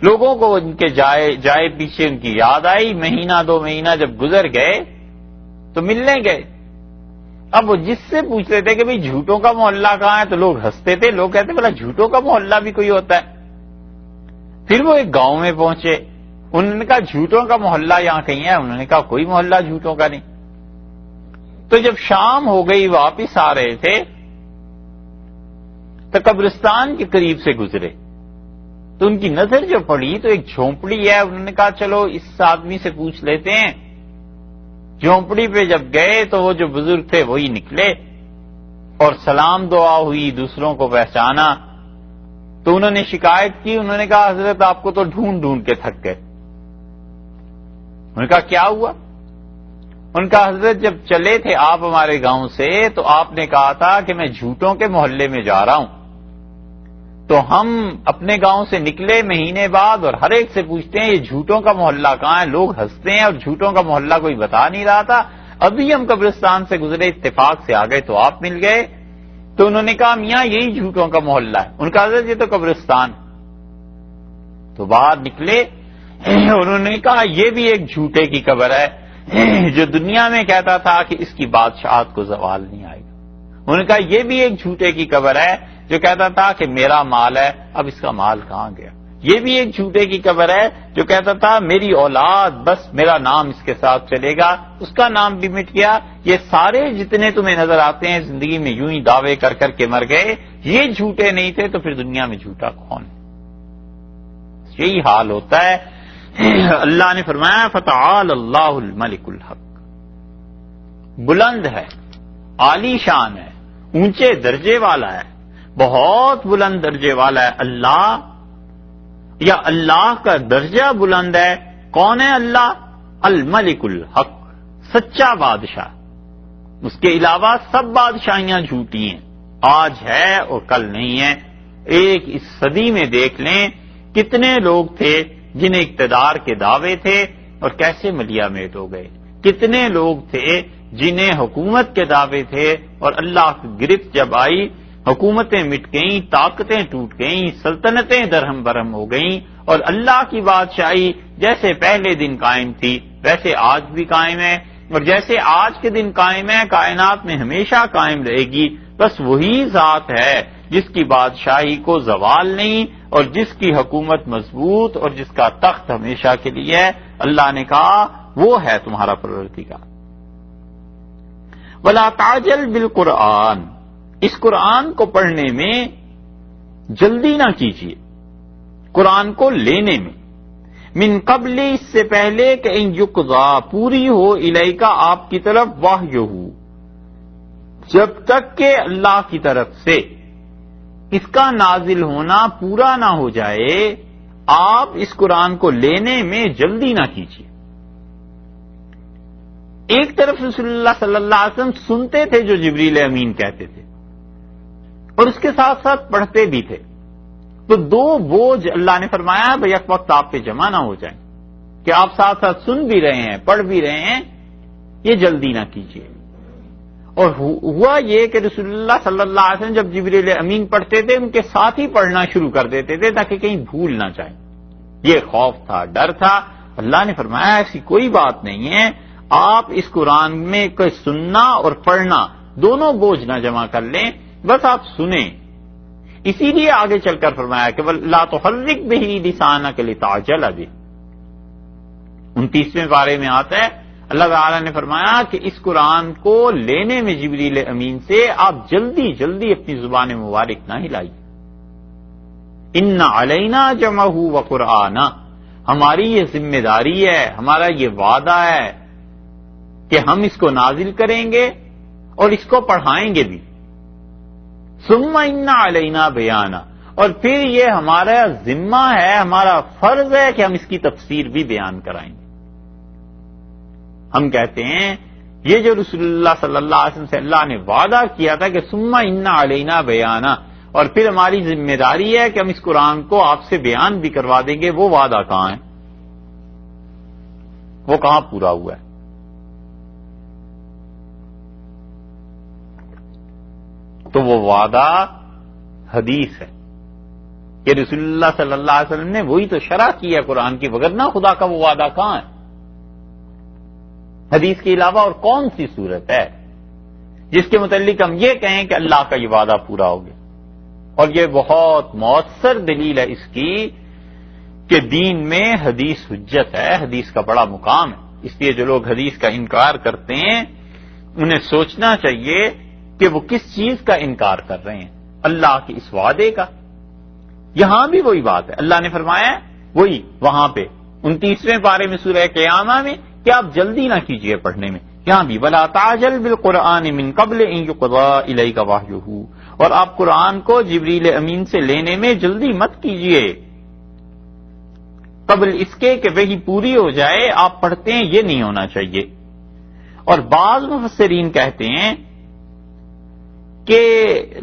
Speaker 1: لوگوں کو ان کے جائے پیچھے ان کی یاد آئی، مہینہ دو مہینہ جب گزر گئے تو ملنے گئے۔ اب وہ جس سے پوچھ رہے تھے کہ بھئی جھوٹوں کا محلہ کہاں ہے، تو لوگ ہنستے تھے، لوگ کہتے بھلا جھوٹوں کا محلہ بھی کوئی ہوتا ہے۔ پھر وہ ایک گاؤں میں پہنچے، انہوں نے کہا جھوٹوں کا محلہ یہاں کہیں ہے؟ انہوں نے کہا کوئی محلہ جھوٹوں کا نہیں۔ تو جب شام ہو گئی واپس آ رہے تھے تو قبرستان کے قریب سے گزرے، تو ان کی نظر جو پڑی تو ایک جھونپڑی ہے، انہوں نے کہا چلو اس آدمی سے پوچھ لیتے ہیں۔ جھونپڑی پہ جب گئے تو وہ جو بزرگ تھے وہی نکلے، اور سلام دعا ہوئی، دوسروں کو پہچانا۔ تو انہوں نے شکایت کی، انہوں نے کہا حضرت آپ کو تو ڈھونڈ ڈھونڈ کے تھک گئے۔ انہوں نے کہا کیا ہوا؟ ان کا حضرت جب چلے تھے آپ ہمارے گاؤں سے تو آپ نے کہا تھا کہ میں جھوٹوں کے محلے میں جا رہا ہوں، تو ہم اپنے گاؤں سے نکلے مہینے بعد اور ہر ایک سے پوچھتے ہیں یہ جھوٹوں کا محلہ کہاں ہے، لوگ ہنستے ہیں اور جھوٹوں کا محلہ کوئی بتا نہیں رہا تھا، ابھی ہم قبرستان سے گزرے اتفاق سے آ گئے تو آپ مل گئے۔ تو انہوں نے کہا میاں یہی جھوٹوں کا محلہ ہے۔ ان کا حضرت یہ تو قبرستان۔ تو باہر نکلے، انہوں نے کہا یہ بھی ایک جھوٹے کی قبر ہے جو دنیا میں کہتا تھا کہ اس کی بادشاہت کو زوال نہیں آئے گا۔ انہوں نے کہا یہ بھی ایک جھوٹے کی قبر ہے جو کہتا تھا کہ میرا مال ہے، اب اس کا مال کہاں گیا۔ یہ بھی ایک جھوٹے کی قبر ہے جو کہتا تھا میری اولاد، بس میرا نام اس کے ساتھ چلے گا، اس کا نام بھی مٹ گیا۔ یہ سارے جتنے تمہیں نظر آتے ہیں زندگی میں یوں ہی دعوے کر کر کے مر گئے، یہ جھوٹے نہیں تھے تو پھر دنیا میں جھوٹا کون ہے؟ یہی حال ہوتا ہے۔ اللہ نے فرمایا فتعال اللہ الملک الحق، بلند ہے، عالی شان ہے، اونچے درجے والا ہے، بہت بلند درجے والا ہے اللہ، یا اللہ کا درجہ بلند ہے۔ کون ہے اللہ؟ الملک الحق، سچا بادشاہ، اس کے علاوہ سب بادشاہیاں جھوٹی ہیں، آج ہے اور کل نہیں ہے۔ ایک اس صدی میں دیکھ لیں کتنے لوگ تھے جنہیں اقتدار کے دعوے تھے اور کیسے ملیا میٹ ہو گئے، کتنے لوگ تھے جنہیں حکومت کے دعوے تھے اور اللہ کی گرفت جب آئی حکومتیں مٹ گئیں، طاقتیں ٹوٹ گئیں، سلطنتیں درہم برہم ہو گئیں، اور اللہ کی بادشاہی جیسے پہلے دن قائم تھی ویسے آج بھی قائم ہے، اور جیسے آج کے دن قائم ہے کائنات میں ہمیشہ قائم رہے گی۔ بس وہی ذات ہے جس کی بادشاہی کو زوال نہیں اور جس کی حکومت مضبوط اور جس کا تخت ہمیشہ کے لیے ہے۔ اللہ نے کہا وہ ہے تمہارا پروردگار۔ وَلَا تَعْجَلْ بِالْقُرْآنِ، اس قرآن کو پڑھنے میں جلدی نہ کیجیے، قرآن کو لینے میں، من قبل، اس سے پہلے کہ ان یقضا، پوری ہو الیکا، آپ کی طرف، واحیہ، جب تک کہ اللہ کی طرف سے اس کا نازل ہونا پورا نہ ہو جائے آپ اس قرآن کو لینے میں جلدی نہ کیجیے۔ ایک طرف رسول اللہ صلی اللہ علیہ وسلم سنتے تھے جو جبریل امین کہتے تھے اور اس کے ساتھ ساتھ پڑھتے بھی تھے، تو دو بوجھ اللہ نے فرمایا بھئی ایک وقت آپ پہ جمع نہ ہو جائیں کہ آپ ساتھ ساتھ سن بھی رہے ہیں پڑھ بھی رہے ہیں، یہ جلدی نہ کیجیے۔ اور ہوا یہ کہ رسول اللہ صلی اللہ علیہ وسلم جب جبریل امین پڑھتے تھے ان کے ساتھ ہی پڑھنا شروع کر دیتے تھے تاکہ کہیں بھول نہ جائیں۔ یہ خوف تھا، ڈر تھا۔ اللہ نے فرمایا ایسی کوئی بات نہیں ہے، آپ اس قرآن میں کوئی سننا اور پڑھنا دونوں بوجھ نہ جمع کر لیں، بس آپ سنیں۔ اسی لیے آگے چل کر فرمایا کہ لا تحرک بہ لسانک لتعجل بہ۔ 29ویں پارے میں آتا ہے اللہ تعالیٰ نے فرمایا کہ اس قرآن کو لینے میں جبریل امین سے آپ جلدی جلدی اپنی زبان مبارک نہ ہلائیے۔ ان علینا جمعہ وقرآنہ، ہماری یہ ذمہ داری ہے، ہمارا یہ وعدہ ہے کہ ہم اس کو نازل کریں گے اور اس کو پڑھائیں گے بھی۔ ثم ان علینا بیانہ، اور پھر یہ ہمارا ذمہ ہے، ہمارا فرض ہے کہ ہم اس کی تفسیر بھی بیان کرائیں گے۔ ہم کہتے ہیں یہ جو رسول اللہ صلی اللہ علیہ وسلم سے اللہ نے وعدہ کیا تھا کہ ثم ان علینا بیانہ، اور پھر ہماری ذمہ داری ہے کہ ہم اس قرآن کو آپ سے بیان بھی کروا دیں گے، وہ وعدہ کہاں ہے؟ وہ کہاں پورا ہوا ہے؟ تو وہ وعدہ حدیث ہے کہ رسول اللہ صلی اللہ علیہ وسلم نے وہی تو شرح کی ہے قرآن کی، وگرنہ خدا کا وہ وعدہ کہاں ہے؟ حدیث کے علاوہ اور کون سی صورت ہے جس کے متعلق ہم یہ کہیں کہ اللہ کا یہ وعدہ پورا ہو گیا؟ اور یہ بہت مؤثر دلیل ہے اس کی کہ دین میں حدیث حجت ہے، حدیث کا بڑا مقام ہے۔ اس لیے جو لوگ حدیث کا انکار کرتے ہیں انہیں سوچنا چاہیے کہ وہ کس چیز کا انکار کر رہے ہیں، اللہ کے اس وعدے کا۔ یہاں بھی وہی بات ہے، اللہ نے فرمایا وہی وہاں پہ 29ویں پارے میں سورہ قیامہ میں کہ آپ جلدی نہ کیجیے پڑھنے میں، یہاں بھی وَلَا تَعْجَلْ بِالْقُرْآنِ مِنْ قَبْلِ أَنْ يُقْضَى إِلَيْكَ وَحْيُهُ، اور آپ قرآن کو جبریل امین سے لینے میں جلدی مت کیجیے، قبل اس کے کہ وہی پوری ہو جائے آپ پڑھتے ہیں، یہ نہیں ہونا چاہیے۔ اور بعض مفسرین کہتے ہیں کہ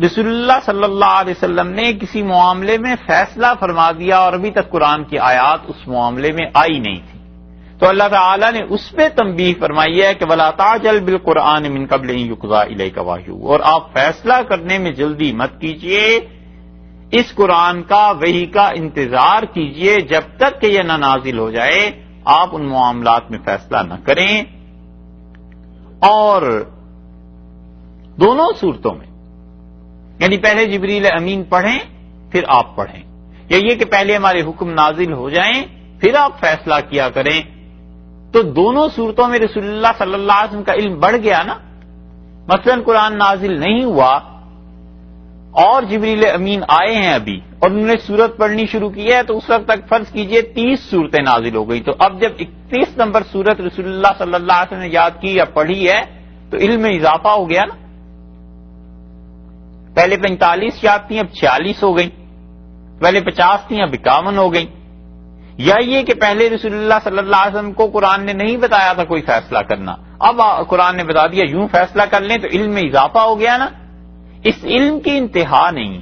Speaker 1: رسول اللہ صلی اللہ علیہ وسلم نے کسی معاملے میں فیصلہ فرما دیا اور ابھی تک قرآن کی آیات اس معاملے میں آئی نہیں تھی، تو اللہ تعالیٰ نے اس پہ تنبیہ فرمائی ہے کہ وَلَا تَعْجَلْ بِالْقُرْآنِ مِنْ قَبْلِ أَنْ يُقْضَى إِلَيْكَ وَحْيُهُ، اور آپ فیصلہ کرنے میں جلدی مت کیجیے، اس قرآن کا وحی کا انتظار کیجیے جب تک کہ یہ نہ نازل ہو جائے، آپ ان معاملات میں فیصلہ نہ کریں۔ اور دونوں صورتوں میں یعنی پہلے جبریل امین پڑھیں پھر آپ پڑھیں، یا یہ کہ پہلے ہمارے حکم نازل ہو جائیں پھر آپ فیصلہ کیا کریں، تو دونوں صورتوں میں رسول اللہ صلی اللہ علیہ وسلم کا علم بڑھ گیا نا۔ مثلا قرآن نازل نہیں ہوا اور جبریل امین آئے ہیں ابھی اور انہوں نے سورت پڑھنی شروع کی ہے، تو اس وقت تک فرض کیجئے 30 صورتیں نازل ہو گئی، تو اب جب 31 نمبر سورت رسول اللہ صلی اللہ علیہ وسلم نے یاد کی یا پڑھی ہے تو علم میں اضافہ ہو گیا نا۔ پہلے 45 یاد تھیں اب 46 ہو گئی، پہلے 50 تھیں اب 51 ہو گئی۔ یا یہ کہ پہلے رسول اللہ صلی اللہ علیہ وسلم کو قرآن نے نہیں بتایا تھا کوئی فیصلہ کرنا، اب قرآن نے بتا دیا یوں فیصلہ کر لیں، تو علم میں اضافہ ہو گیا نا۔ اس علم کی انتہا نہیں،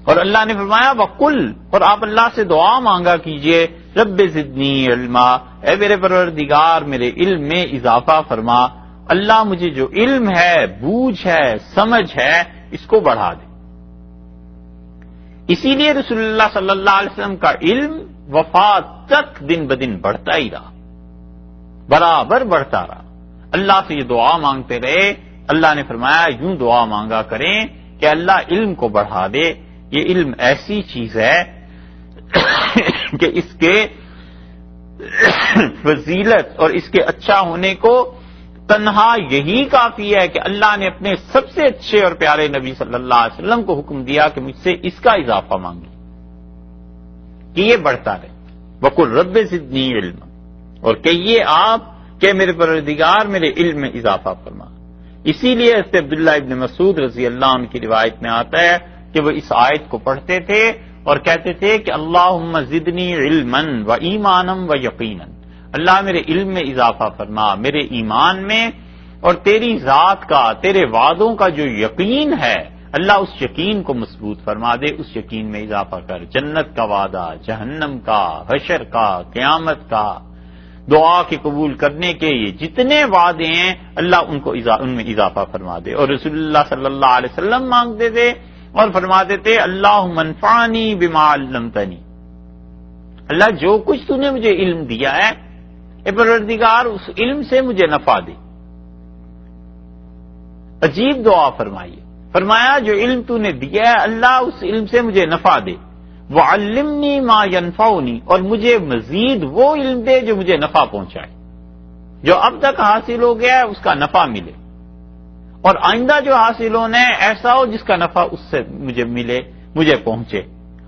Speaker 1: اور اللہ نے فرمایا وَقُلْ، اور آپ اللہ سے دعا مانگا کیجئے رب زدنی علما، اے میرے پروردگار میرے علم میں اضافہ فرما، اللہ مجھے جو علم ہے، بوجھ ہے، سمجھ ہے، اس کو بڑھا دے۔ اسی لیے رسول اللہ صلی اللہ علیہ وسلم کا علم وفات تک دن بدن بڑھتا ہی رہا، برابر بڑھتا رہا۔ اللہ سے یہ دعا مانگتے رہے، اللہ نے فرمایا یوں دعا مانگا کریں کہ اللہ علم کو بڑھا دے۔ یہ علم ایسی چیز ہے کہ اس کے فضیلت اور اس کے اچھا ہونے کو تنہا یہی کافی ہے کہ اللہ نے اپنے سب سے اچھے اور پیارے نبی صلی اللہ علیہ وسلم کو حکم دیا کہ مجھ سے اس کا اضافہ مانگے کہ یہ بڑھتا رہے۔ وَقُلْ رَبِّ زِدْنِي عِلْمًا، اور کہیے آپ کہ میرے پروردگار میرے علم میں اضافہ فرما۔ اسی لیے حضرت عبداللہ ابن مسعود رضی اللہ عنہ کی روایت میں آتا ہے کہ وہ اس آیت کو پڑھتے تھے اور کہتے تھے کہ اللہم زدنی علما و ایمانا و یقینا، اللہ میرے علم میں اضافہ فرما، میرے ایمان میں، اور تیری ذات کا، تیرے وعدوں کا جو یقین ہے اللہ اس یقین کو مضبوط فرما دے، اس یقین میں اضافہ کر، جنت کا وعدہ، جہنم کا، حشر کا، قیامت کا، دعا کے قبول کرنے کے یہ جتنے وعدے ہیں اللہ ان میں اضافہ فرما دے۔ اور رسول اللہ صلی اللہ علیہ وسلم مانگتے تھے اور فرماتے تھے اللہم انفعنی بما علمتنی، اللہ جو کچھ تو نے مجھے علم دیا ہے اے پروردگار اس علم سے مجھے نفع دے۔ عجیب دعا فرمائی، فرمایا جو علم تو نے دیا ہے اللہ اس علم سے مجھے نفع دے، وعلمنی ما ینفعنی، اور مجھے مزید وہ علم دے جو مجھے نفع پہنچائے، جو اب تک حاصل ہو گیا ہے اس کا نفع ملے، اور آئندہ جو حاصل ہونا ہے ایسا ہو جس کا نفع اس سے مجھے ملے، مجھے پہنچے۔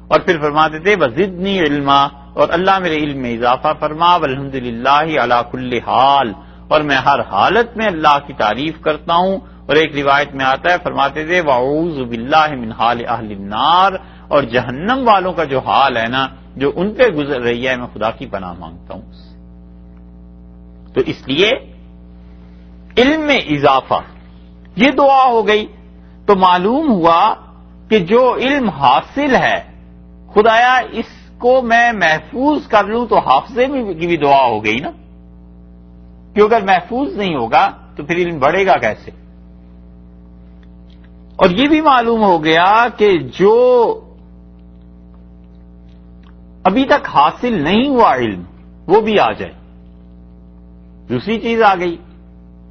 Speaker 1: اور پھر فرماتے تھے وزدنی علما، اور اللہ میرے علم میں اضافہ فرما، والحمدللہ علی کل حال، اور میں ہر حالت میں اللہ کی تعریف کرتا ہوں۔ اور ایک روایت میں آتا ہے فرماتے تھے واعوذ باللہ من حال اہل النار، اور جہنم والوں کا جو حال ہے نا جو ان پہ گزر رہی ہے میں خدا کی پناہ مانگتا ہوں اس سے۔ تو اس لیے علم میں اضافہ یہ دعا ہو گئی، تو معلوم ہوا کہ جو علم حاصل ہے خدایا اس کو میں محفوظ کر لوں، تو حافظے کی بھی دعا ہو گئی نا، کہ اگر محفوظ نہیں ہوگا تو پھر علم بڑھے گا کیسے؟ اور یہ بھی معلوم ہو گیا کہ جو ابھی تک حاصل نہیں ہوا علم وہ بھی آ جائے، دوسری چیز آ گئی،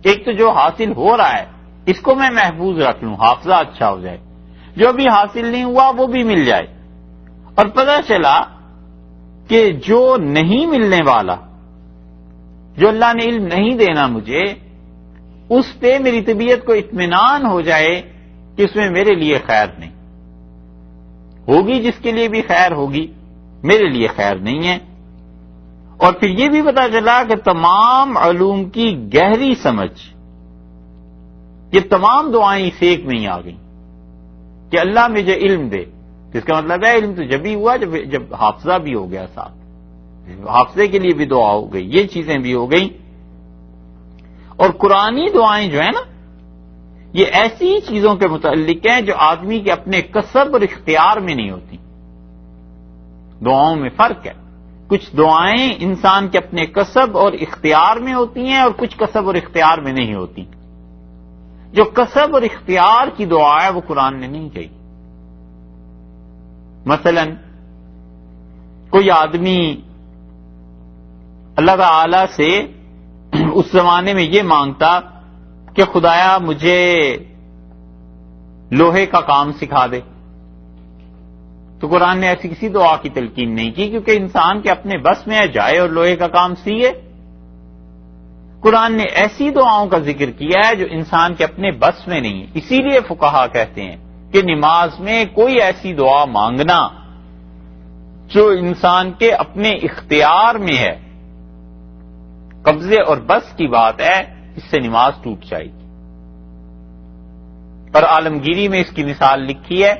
Speaker 1: ایک تو جو حاصل ہو رہا ہے اس کو میں محفوظ رکھ لوں، حافظہ اچھا ہو جائے، جو ابھی حاصل نہیں ہوا وہ بھی مل جائے، اور پتہ چلا کہ جو نہیں ملنے والا، جو اللہ نے علم نہیں دینا مجھے، اس پہ میری طبیعت کو اطمینان ہو جائے کہ اس میں میرے لیے خیر نہیں ہوگی، جس کے لیے بھی خیر ہوگی میرے لیے خیر نہیں ہے۔ اور پھر یہ بھی پتا چلا کہ تمام علوم کی گہری سمجھ، یہ تمام دعائیں اس ایک میں ہی آ گئیں کہ اللہ مجھے علم دے، جس کا مطلب ہے علم تو جب ہی ہوا جب حافظہ بھی ہو گیا، ساتھ حافظے کے لیے بھی دعا ہو گئی، یہ چیزیں بھی ہو گئیں۔ اور قرآنی دعائیں جو ہیں نا یہ ایسی چیزوں کے متعلق ہیں جو آدمی کے اپنے کسب اور اختیار میں نہیں ہوتی۔ دعاؤں میں فرق ہے، کچھ دعائیں انسان کے اپنے کسب اور اختیار میں ہوتی ہیں اور کچھ کسب اور اختیار میں نہیں ہوتی۔ جو کسب اور اختیار کی دعا ہے وہ قرآن نے نہیں کہی۔ مثلا کوئی آدمی اللہ تعالی سے اس زمانے میں یہ مانگتا کہ خدایا مجھے لوہے کا کام سکھا دے، تو قرآن نے ایسی کسی دعا کی تلقین نہیں کی، کیونکہ انسان کے اپنے بس میں ہے جائے اور لوہے کا کام سیے۔ قرآن نے ایسی دعاؤں کا ذکر کیا ہے جو انسان کے اپنے بس میں نہیں ہے۔ اسی لیے فقہا کہتے ہیں کہ نماز میں کوئی ایسی دعا مانگنا جو انسان کے اپنے اختیار میں ہے، قبضے اور بس کی بات ہے، اس سے نماز ٹوٹ جائے گی۔ اور عالمگیری میں اس کی مثال لکھی ہے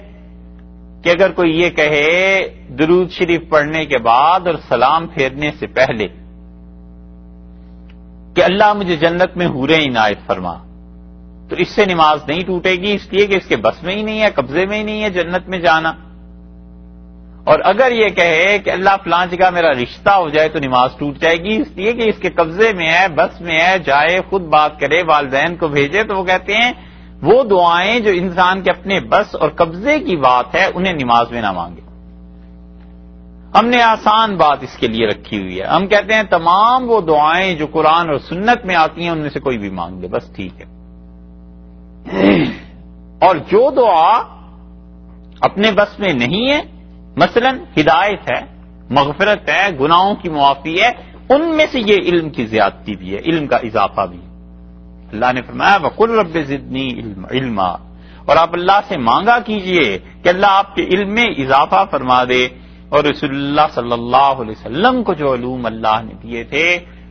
Speaker 1: کہ اگر کوئی یہ کہے درود شریف پڑھنے کے بعد اور سلام پھیرنے سے پہلے کہ اللہ مجھے جنت میں حوریں عنایت فرما، تو اس سے نماز نہیں ٹوٹے گی، اس لیے کہ اس کے بس میں ہی نہیں ہے، قبضے میں ہی نہیں ہے جنت میں جانا۔ اور اگر یہ کہے کہ اللہ فلاں جگہ میرا رشتہ ہو جائے تو نماز ٹوٹ جائے گی، اس لیے کہ اس کے قبضے میں ہے، بس میں ہے، جائے خود بات کرے، والدین کو بھیجے، تو وہ کہتے ہیں وہ دعائیں جو انسان کے اپنے بس اور قبضے کی بات ہے انہیں نماز میں نہ مانگے۔ ہم نے آسان بات اس کے لیے رکھی ہوئی ہے، ہم کہتے ہیں تمام وہ دعائیں جو قرآن اور سنت میں آتی ہیں ان میں سے کوئی بھی مانگ لے، بس ٹھیک ہے۔ اور جو دعا اپنے بس میں نہیں ہے، مثلا ہدایت ہے، مغفرت ہے، گناہوں کی معافی ہے، ان میں سے یہ علم کی زیادتی بھی ہے، علم کا اضافہ بھی ہے۔ اللہ نے فرمایا وَقُلْ رَبِّ زِدْنِي عِلْمًا، اور آپ اللہ سے مانگا کیجئے کہ اللہ آپ کے علم میں اضافہ فرما دے۔ اور رسول اللہ صلی اللہ علیہ وسلم کو جو علوم اللہ نے دیے تھے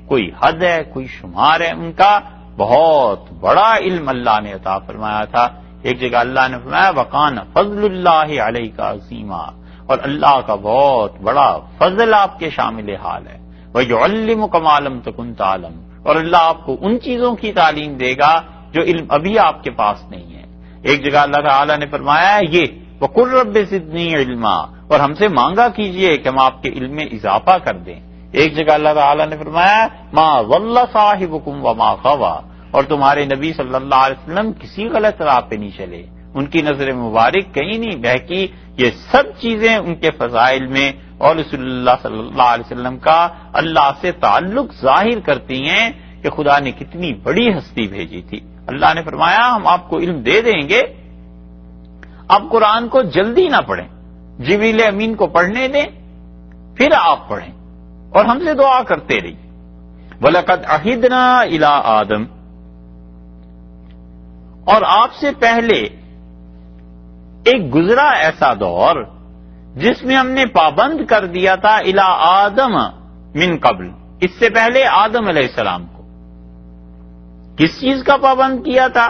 Speaker 1: کوئی حد ہے، کوئی شمار ہے ان کا، بہت بڑا علم اللہ نے عطا فرمایا تھا۔ ایک جگہ اللہ نے فرمایا وَقَانَ فَضْلُ اللَّهِ عَلَيْكَ عَظِيمًا، اور اللہ کا بہت بڑا فضل آپ کے شامل حال ہے، وَيُعَلِّمُكَ مَا لَمْ تَكُنْ تَعْلَمُ، اور اللہ آپ کو ان چیزوں کی تعلیم دے گا جو علم ابھی آپ کے پاس نہیں ہے۔ ایک جگہ اللہ تعالیٰ نے فرمایا یہ وَقُلْ رَبِّ زِدْنِي عِلْمًا، اور ہم سے مانگا کیجئے کہ ہم آپ کے علم میں اضافہ کر دیں۔ ایک جگہ اللہ تعالیٰ نے فرمایا مَا ضَلَّ صَاحِبُكُمْ وَمَا غَوَىٰ، اور تمہارے نبی صلی اللہ علیہ وسلم کسی غلط راہ پہ نہیں چلے، ان کی نظر مبارک کہیں نہیں بہکی۔ یہ سب چیزیں ان کے فضائل میں اور رسول اللہ صلی اللہ علیہ وسلم کا اللہ سے تعلق ظاہر کرتی ہیں کہ خدا نے کتنی بڑی ہستی بھیجی تھی۔ اللہ نے فرمایا ہم آپ کو علم دے دیں گے، اب قرآن کو جلدی نہ پڑھیں، جبریل امین کو پڑھنے دیں پھر آپ پڑھیں، اور ہم سے دعا کرتے رہیے۔ وَلَقَدْ عَهِدْنَا إِلَىٰ آدَمَ، اور آپ سے پہلے ایک گزرا ایسا دور جس میں ہم نے پابند کر دیا تھا الی آدم من قبل، اس سے پہلے آدم علیہ السلام کو کس چیز کا پابند کیا تھا؟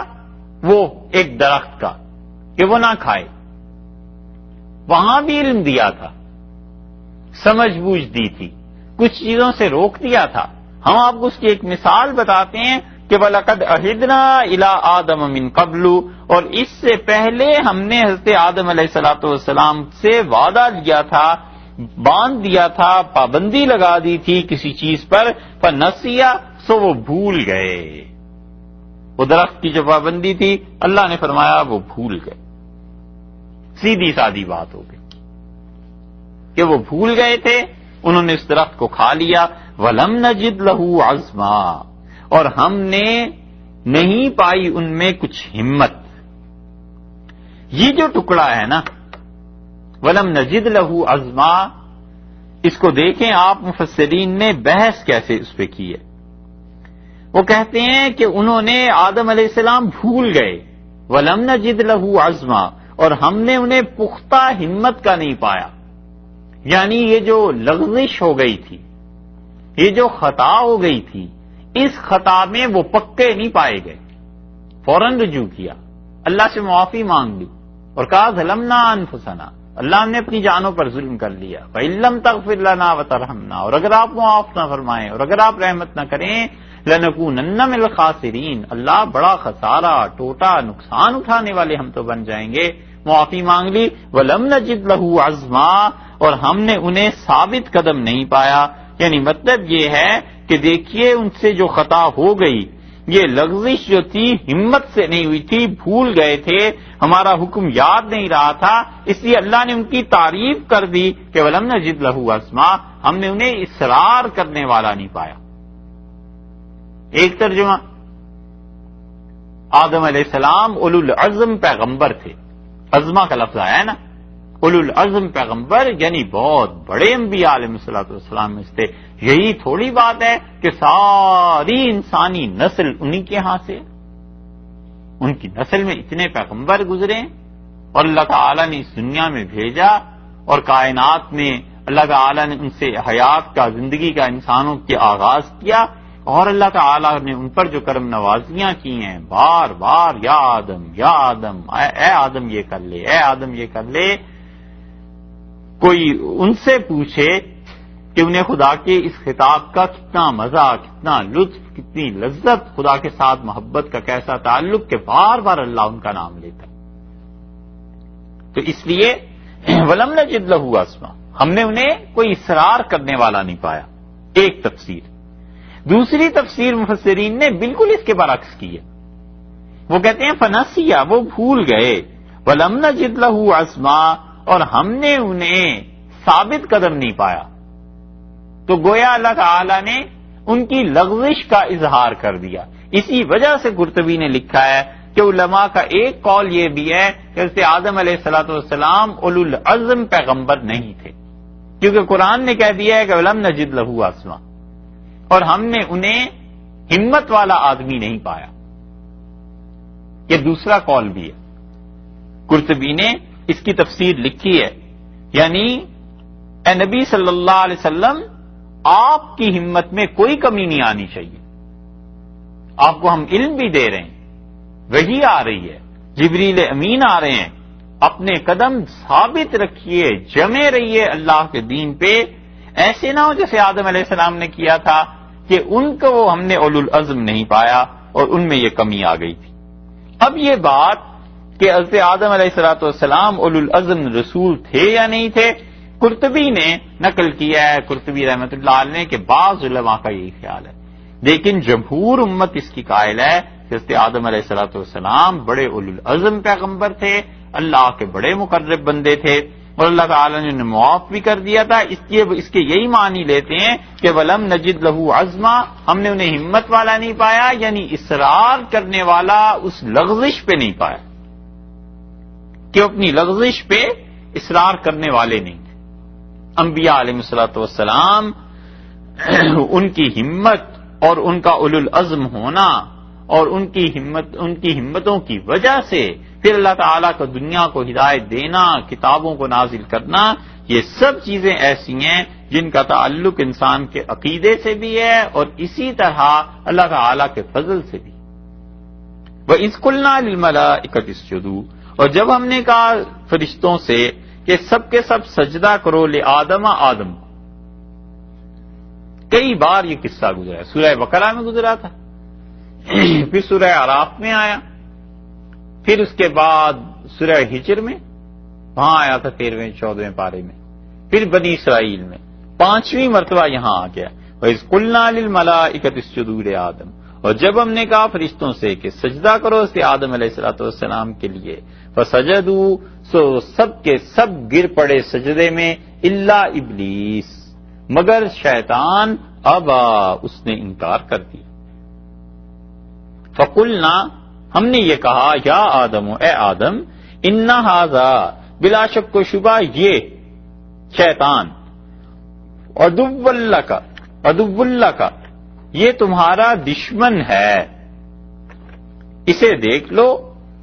Speaker 1: وہ ایک درخت کا کہ وہ نہ کھائے، وہاں بھی علم دیا تھا، سمجھ بوجھ دی تھی، کچھ چیزوں سے روک دیا تھا۔ ہم آپ کو اس کی ایک مثال بتاتے ہیں کہ وَلَقَدْ عَهِدْنَا إِلَىٰ آدَمَ مِن قَبْلُ، اور اس سے پہلے ہم نے حضرت آدم علیہ السلام سے وعدہ لیا تھا، باندھ دیا تھا، پابندی لگا دی تھی کسی چیز پر، فَنَسِيَ، سو وہ بھول گئے۔ وہ درخت کی جو پابندی تھی اللہ نے فرمایا وہ بھول گئے۔ سیدھی سادی بات ہو گئی کہ وہ بھول گئے تھے، انہوں نے اس درخت کو کھا لیا۔ وَلَمْ نَجِدْ لَهُ عَزْمًا، اور ہم نے نہیں پائی ان میں کچھ ہمت۔ یہ جو ٹکڑا ہے نا وَلَمْ نَجِدْ لَهُ عَزْمًا، اس کو دیکھیں آپ مفسرین نے بحث کیسے اس پہ کی ہے۔ وہ کہتے ہیں کہ انہوں نے آدم علیہ السلام بھول گئے، وَلَمْ نَجِدْ لَهُ عَزْمًا، اور ہم نے انہیں پختہ ہمت کا نہیں پایا، یعنی یہ جو لغزش ہو گئی تھی، یہ جو خطا ہو گئی تھی، اس خطا میں وہ پکے نہیں پائے گئے، فوراً رجوع کیا، اللہ سے معافی مانگ لی اور کہا ظلمنا انفسنا، اللہ ہم نے اپنی جانوں پر ظلم کر لیا، فَإِن لَّمْ تَغْفِرْ لَنَا وَتَرْحَمْنَا، اور اگر آپ معاف نہ فرمائیں اور اگر آپ رحمت نہ کریں، لَنَكُونَنَّ مِنَ الْخَاسِرِينَ، اللہ بڑا خسارہ، ٹوٹا، نقصان اٹھانے والے ہم تو بن جائیں گے۔ معافی مانگ لی۔ وَلَمْ نَجِدْ لَهُ عَزْمًا، اور ہم نے انہیں ثابت قدم نہیں پایا، یعنی مطلب یہ ہے کہ دیکھیے ان سے جو خطا ہو گئی، یہ لغزش جو تھی ہمت سے نہیں ہوئی تھی، بھول گئے تھے، ہمارا حکم یاد نہیں رہا تھا، اس لیے اللہ نے ان کی تعریف کر دی کہ وَلَمْ نَجِدْ لَهُ عَزْمًا، ہم نے انہیں اصرار کرنے والا نہیں پایا۔ ایک ترجمہ، آدم علیہ السلام اولو العزم پیغمبر تھے، عظمہ کا لفظ آیا ہے نا، اولو العزم پیغمبر یعنی بہت بڑے انبیاء علیہ السلام میں سے۔ یہی تھوڑی بات ہے کہ ساری انسانی نسل انہی کے ہاں سے، ان کی نسل میں اتنے پیغمبر گزرے اور اللہ تعالیٰ نے اس دنیا میں بھیجا، اور کائنات میں اللہ تعالیٰ نے ان سے حیات کا، زندگی کا، انسانوں کے آغاز کیا، اور اللہ تعالیٰ نے ان پر جو کرم نوازیاں کی ہیں، بار بار یا آدم یا آدم، اے آدم یہ کر لے، اے آدم یہ کر لے۔ کوئی ان سے پوچھے کہ انہیں خدا کے اس خطاب کا کتنا مزہ، کتنا لطف، کتنی لذت، خدا کے ساتھ محبت کا کیسا تعلق کہ بار بار اللہ ان کا نام لیتا۔ تو اس لیے وَلَمْ نَجِدْ لَهُ عَزْمًا، ہم نے انہیں کوئی اصرار کرنے والا نہیں پایا، ایک تفسیر۔ دوسری تفسیر مفسرین نے بالکل اس کے برعکس کی ہے، وہ کہتے ہیں فنسیہ، وہ بھول گئے، وَلَمْ نَجِدْ لَهُ عَزْمًا، اور ہم نے انہیں ثابت قدم نہیں پایا۔ تو گویا اللہ تعالی نے ان کی لغزش کا اظہار کر دیا۔ اسی وجہ سے قرطبی نے لکھا ہے کہ علماء کا ایک قول یہ بھی ہے کہ حضرت آدم علیہ السلام اولو العزم پیغمبر نہیں تھے، کیونکہ قرآن نے کہہ دیا ہے کہ وَلَمْ نَجِدْ لَهُ عَزْمًا، اور ہم نے انہیں ہمت والا آدمی نہیں پایا۔ یہ دوسرا قول بھی ہے، قرطبی نے اس کی تفسیر لکھی ہے، یعنی اے نبی صلی اللہ علیہ وسلم، آپ کی ہمت میں کوئی کمی نہیں آنی چاہیے، آپ کو ہم علم بھی دے رہے ہیں، وحی آ رہی ہے، جبریل امین آ رہے ہیں، اپنے قدم ثابت رکھیے، جمے رہیے اللہ کے دین پہ، ایسے نہ ہو جیسے آدم علیہ السلام نے کیا تھا کہ ان کو ہم نے اولو العزم نہیں پایا اور ان میں یہ کمی آ گئی تھی۔ اب یہ بات کہ حضرت آدم علیہ السلام اولو العزم رسول تھے یا نہیں تھے، قرطبی نے نقل کیا ہے، قرطبی رحمۃ اللہ علیہ نے، کہ بعض علماء کا یہی خیال ہے، لیکن جمہور امت اس کی قائل ہے کہ حضرت آدم علیہ السلام بڑے اولو العزم پیغمبر تھے، اللہ کے بڑے مقرب بندے تھے، اور اللہ تعالیٰ نے انہیں معاف بھی کر دیا تھا۔ اس کے یہی معنی لیتے ہیں کہ وَلَمْ نَجِدْ لَهُ عَزْمًا، ہم نے انہیں ہمت والا نہیں پایا، یعنی اصرار کرنے والا اس لغزش پہ نہیں پایا، کہ اپنی لغزش پہ اصرار کرنے والے نہیں تھے۔ انبیاء علیہ السلام ان کی ہمت اور ان کا اولو العزم ہونا اور ان کی ہمتوں کی وجہ سے پھر اللہ تعالیٰ کو دنیا کو ہدایت دینا، کتابوں کو نازل کرنا، یہ سب چیزیں ایسی ہیں جن کا تعلق انسان کے عقیدے سے بھی ہے اور اسی طرح اللہ تعالیٰ کے فضل سے بھی۔ وَإِذْ قُلْنَا لِلْمَلَائِكَةِ اسْجُدُوا، اور جب ہم نے کہا فرشتوں سے کہ سب کے سب سجدہ کرو لآدم، آدم کو۔ کئی بار یہ قصہ گزرا ہے، سورہ بقرہ میں گزرا تھا، پھر سورہ اعراف میں آیا، پھر اس کے بعد سورہ ہجر میں، وہاں آیا تھا 13ویں 14ویں پارے میں، پھر بنی اسرائیل میں، 5ویں مرتبہ یہاں آ گیا وَإِذْ قُلْنَا لِلْمَلَائِكَةِ اسْجُدُوا لِآدَمَ، اور جب ہم نے کہا فرشتوں سے کہ سجدہ کرو اس آدم علیہ السلام کے لیے، فَسَجَدُوا، سو سب کے سب گر پڑے سجدے میں، الا ابلیس، مگر شیطان، ابا، اس نے انکار کر دیا۔ فَقُلْنَا، ہم نے یہ کہا، یا آدم، اے آدم، ان ھذا، بلا شک و شبہ یہ شیطان، عدو اللہ کا، یہ تمہارا دشمن ہے، اسے دیکھ لو،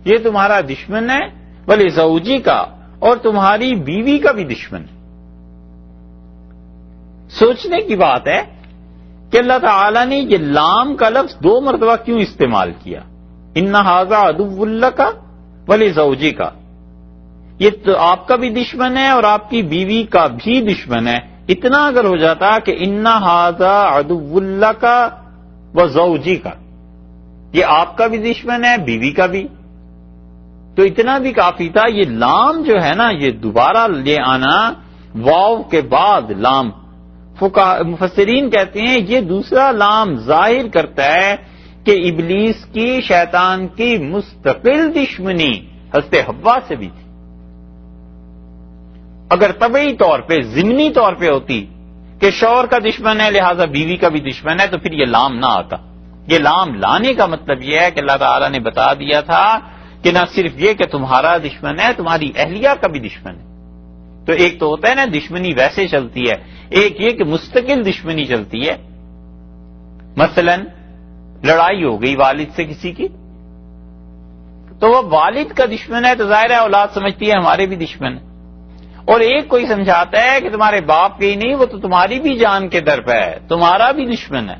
Speaker 1: یہ تمہارا دشمن ہے، بلے زوجی کا، اور تمہاری بیوی کا بھی دشمن ہے۔ سوچنے کی بات ہے کہ اللہ تعالیٰ نے یہ لام کا لفظ 2 مرتبہ کیوں استعمال کیا؟ ان ھذا عدو اللہ کا ولی زوجی کا، یہ تو آپ کا بھی دشمن ہے اور آپ کی بیوی کا بھی دشمن ہے۔ اتنا اگر ہو جاتا کہ ان ھذا عدو اللہ کا و زوجی کا، یہ آپ کا بھی دشمن ہے، بیوی کا بھی، تو اتنا بھی کافی تھا۔ یہ لام جو ہے نا، یہ دوبارہ لے آنا واو کے بعد لام، مفسرین کہتے ہیں یہ دوسرا لام ظاہر کرتا ہے کہ ابلیس کی، شیطان کی مستقل دشمنی حضرت حوا سے بھی تھی۔ اگر طبعی طور پہ، ضمنی طور پہ ہوتی کہ شوہر کا دشمن ہے لہذا بیوی کا بھی دشمن ہے، تو پھر یہ لام نہ آتا۔ یہ لام لانے کا مطلب یہ ہے کہ اللہ تعالیٰ نے بتا دیا تھا کہ نہ صرف یہ کہ تمہارا دشمن ہے، تمہاری اہلیہ کا بھی دشمن ہے۔ تو ایک تو ہوتا ہے نا دشمنی ویسے چلتی ہے، ایک یہ کہ مستقل دشمنی چلتی ہے۔ مثلا لڑائی ہو گئی والد سے کسی کی، تو وہ والد کا دشمن ہے تو ظاہر ہے اولاد سمجھتی ہے ہمارے بھی دشمن ہے، اور ایک کوئی سمجھاتا ہے کہ تمہارے باپ کے ہی نہیں، وہ تو تمہاری بھی جان کے در پہ ہے، تمہارا بھی دشمن ہے،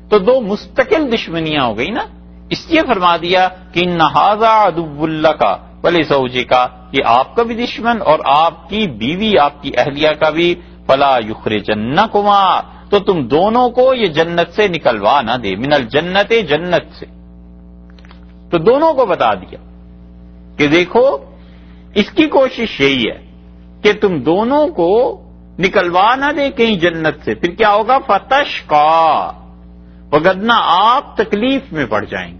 Speaker 1: تو 2 مستقل دشمنیاں ہو گئی نا۔ اس لیے فرما دیا کہ ان ھذا عدو اللہ کا ولی زوجی کا، یہ آپ کا بھی دشمن اور آپ کی بیوی، آپ کی اہلیہ کا بھی، فلا یخرجنکما، تو تم دونوں کو یہ جنت سے نکلوا نہ دے، من الجنت، جنت سے۔ تو دونوں کو بتا دیا کہ دیکھو اس کی کوشش یہی ہے کہ تم دونوں کو نکلوا نہ دے کہیں جنت سے، پھر کیا ہوگا؟ فتشقا، وگرنہ آپ تکلیف میں پڑ جائیں گے۔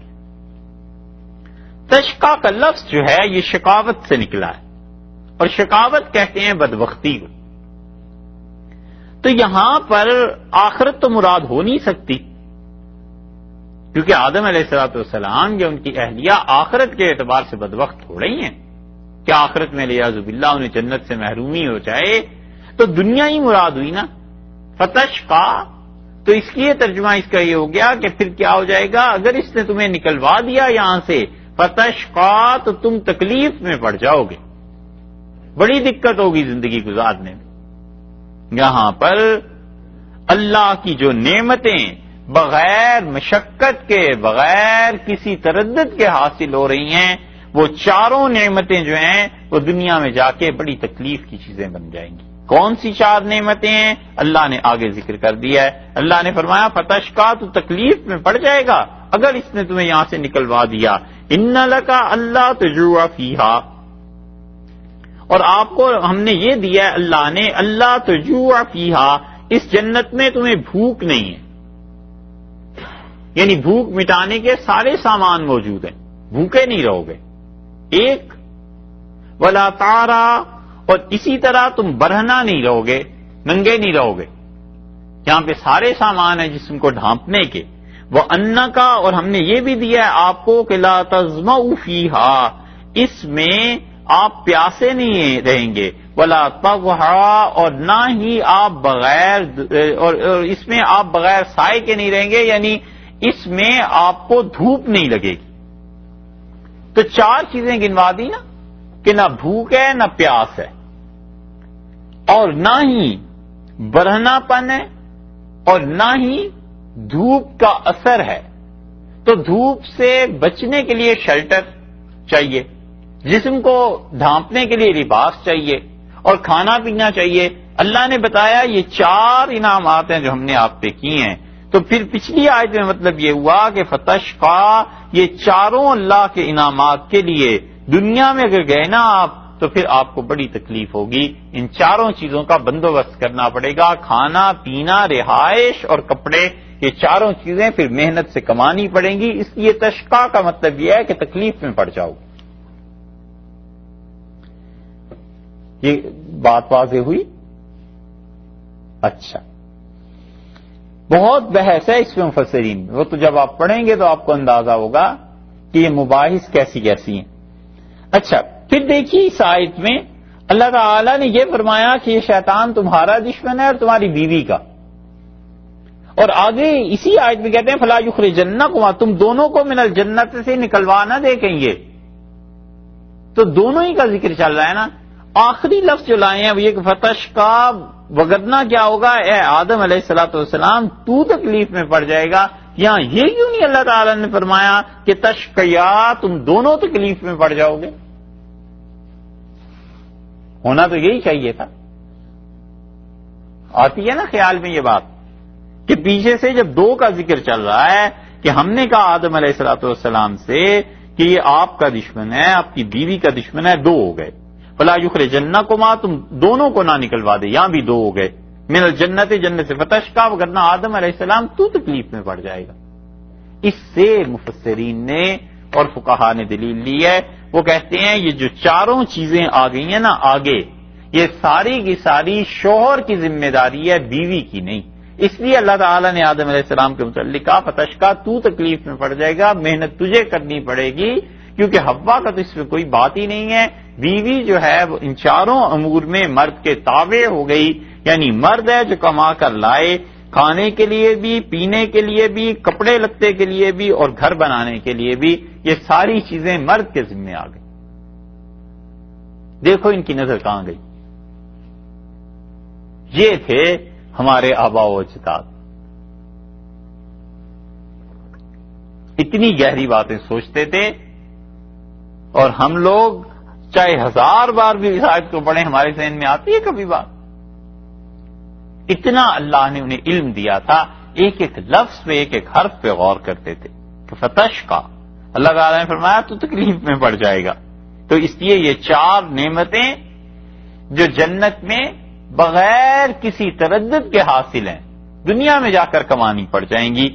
Speaker 1: تشقا کا لفظ جو ہے یہ شقاوت سے نکلا ہے، اور شقاوت کہتے ہیں بدبختی کو۔ تو یہاں پر آخرت تو مراد ہو نہیں سکتی، کیونکہ آدم علیہ السلام یا ان کی اہلیہ آخرت کے اعتبار سے بدبخت ہو رہی ہیں کہ آخرت میں لیاذ باللہ انہیں جنت سے محرومی ہو جائے، تو دنیا ہی مراد ہوئی نا۔ فتشقا، تو اس لیے ترجمہ اس کا یہ ہو گیا کہ پھر کیا ہو جائے گا؟ اگر اس نے تمہیں نکلوا دیا یہاں سے، فتشقا، تو تم تکلیف میں پڑ جاؤ گے، بڑی دقت ہوگی زندگی گزارنے میں۔ یہاں پر اللہ کی جو نعمتیں بغیر مشقت کے، بغیر کسی تردد کے حاصل ہو رہی ہیں، وہ چاروں نعمتیں جو ہیں وہ دنیا میں جا کے بڑی تکلیف کی چیزیں بن جائیں گی۔ کون سی چار نعمتیں ہیں؟ اللہ نے آگے ذکر کر دیا ہے۔ اللہ نے فرمایا فتشقا، تو تکلیف میں پڑ جائے گا اگر اس نے تمہیں یہاں سے نکلوا دیا۔ ان لکا اللہ تجوع فیہا، اور آپ کو ہم نے یہ دیا ہے اللہ نے، اللہ تجوع فیہا، اس جنت میں تمہیں بھوک نہیں ہے، یعنی بھوک مٹانے کے سارے سامان موجود ہیں، بھوکے نہیں رہو گے۔ ایک ولا تعرا، اور اسی طرح تم برہنا نہیں رہو گے، ننگے نہیں رہو گے، یہاں پہ سارے سامان ہیں جسم کو ڈھانپنے کے۔ وہ انا کا، اور ہم نے یہ بھی دیا ہے آپ کو کہ لا تظمؤ فیہا، اس میں آپ پیاسے نہیں رہیں گے، ولا تضحا، اور نہ ہی آپ بغیر اور اس میں آپ بغیر سائے کے نہیں رہیں گے، یعنی اس میں آپ کو دھوپ نہیں لگے گی۔ تو چار چیزیں گنوا دی نا، کہ نہ بھوک ہے، نہ پیاس ہے، اور نہ ہی برہنا پن ہے، اور نہ ہی دھوپ کا اثر ہے۔ تو دھوپ سے بچنے کے لیے شیلٹر چاہیے، جسم کو ڈھانپنے کے لیے لباس چاہیے، اور کھانا پینا چاہیے۔ اللہ نے بتایا یہ چار انعامات ہیں جو ہم نے آپ پہ کیے ہیں۔ تو پھر پچھلی آیت میں مطلب یہ ہوا کہ فتشقا، یہ چاروں اللہ کے انعامات کے لیے دنیا میں اگر گئے نا آپ، تو پھر آپ کو بڑی تکلیف ہوگی۔ ان چاروں چیزوں کا بندوبست کرنا پڑے گا، کھانا پینا، رہائش اور کپڑے، یہ چاروں چیزیں پھر محنت سے کمانی پڑیں گی۔ اس لیے تشقا کا مطلب یہ ہے کہ تکلیف میں پڑ جاؤ۔ یہ بات واضح ہوئی؟ اچھا، بہت بحث ہے اس میں مفسرین میں، وہ تو جب آپ پڑھیں گے تو آپ کو اندازہ ہوگا کہ یہ مباحث کیسی کیسی ہیں۔ اچھا، پھر دیکھیے اس آیت میں اللہ تعالی نے یہ فرمایا کہ یہ شیطان تمہارا دشمن ہے اور تمہاری بیوی کا، اور آگے اسی آیت میں کہتے ہیں فلا یخرجنکما، تم دونوں کو من الجنت سے نکلوا نہ دے کہیں یہ، تو دونوں ہی کا ذکر چل رہا ہے نا۔ آخری لفظ جو لائے ہیں وہ یہ کہ فتشقا، وگرنہ کیا ہوگا اے آدم علیہ الصلوۃ والسلام تو تکلیف میں پڑ جائے گا۔ یہاں یہ کیوں نہیں اللہ تعالی نے فرمایا کہ تشقیا، تم دونوں تکلیف میں پڑ جاؤ گے؟ ہونا تو یہی چاہیے تھا۔ آتی ہے نا خیال میں یہ بات کہ پیچھے سے جب دو کا ذکر چل رہا ہے کہ ہم نے کہا آدم علیہ الصلوۃ والسلام سے کہ یہ آپ کا دشمن ہے، آپ کی بیوی کا دشمن ہے، دو ہو گئے، فلا یخرجنکما، تم دونوں کو نہ نکلوا دے، یہاں بھی دو ہو گئے، من الجنت، جنت سے، فتشقا، وگرنہ آدم علیہ السلام تو تکلیف میں پڑ جائے گا۔ اس سے مفسرین نے اور فقہا نے دلیل لی ہے، وہ کہتے ہیں یہ جو چاروں چیزیں آ گئی ہیں نا آگے، یہ ساری کی ساری شوہر کی ذمہ داری ہے، بیوی کی نہیں۔ اس لیے اللہ تعالیٰ نے آدم علیہ السلام کے متعلق کہا فتشقا، تو تکلیف میں پڑ جائے گا، محنت تجھے کرنی پڑے گی، کیونکہ حوا کا تو اس میں کوئی بات ہی نہیں ہے۔ بیوی جو ہے وہ ان چاروں امور میں مرد کے تابع ہو گئی، یعنی مرد ہے جو کما کر لائے، کھانے کے لیے بھی، پینے کے لیے بھی، کپڑے لتے کے لیے بھی، اور گھر بنانے کے لیے بھی، یہ ساری چیزیں مرد کے ذمہ آ گئی۔ دیکھو ان کی نظر کہاں گئی۔ یہ تھے ہمارے آباء و اجداد، اتنی گہری باتیں سوچتے تھے، اور ہم لوگ چاہے 1000 بار بھی اس آیت کو پڑھیں ہمارے ذہن میں آتی ہے کبھی بات؟ اتنا اللہ نے انہیں علم دیا تھا، ایک ایک لفظ پہ، ایک ایک حرف پہ غور کرتے تھے کہ فتشقا، اللہ تعالیٰ نے فرمایا تو تکلیف میں پڑ جائے گا۔ تو اس لیے یہ چار نعمتیں جو جنت میں بغیر کسی تردد کے حاصل ہیں، دنیا میں جا کر کمانی پڑ جائیں گی۔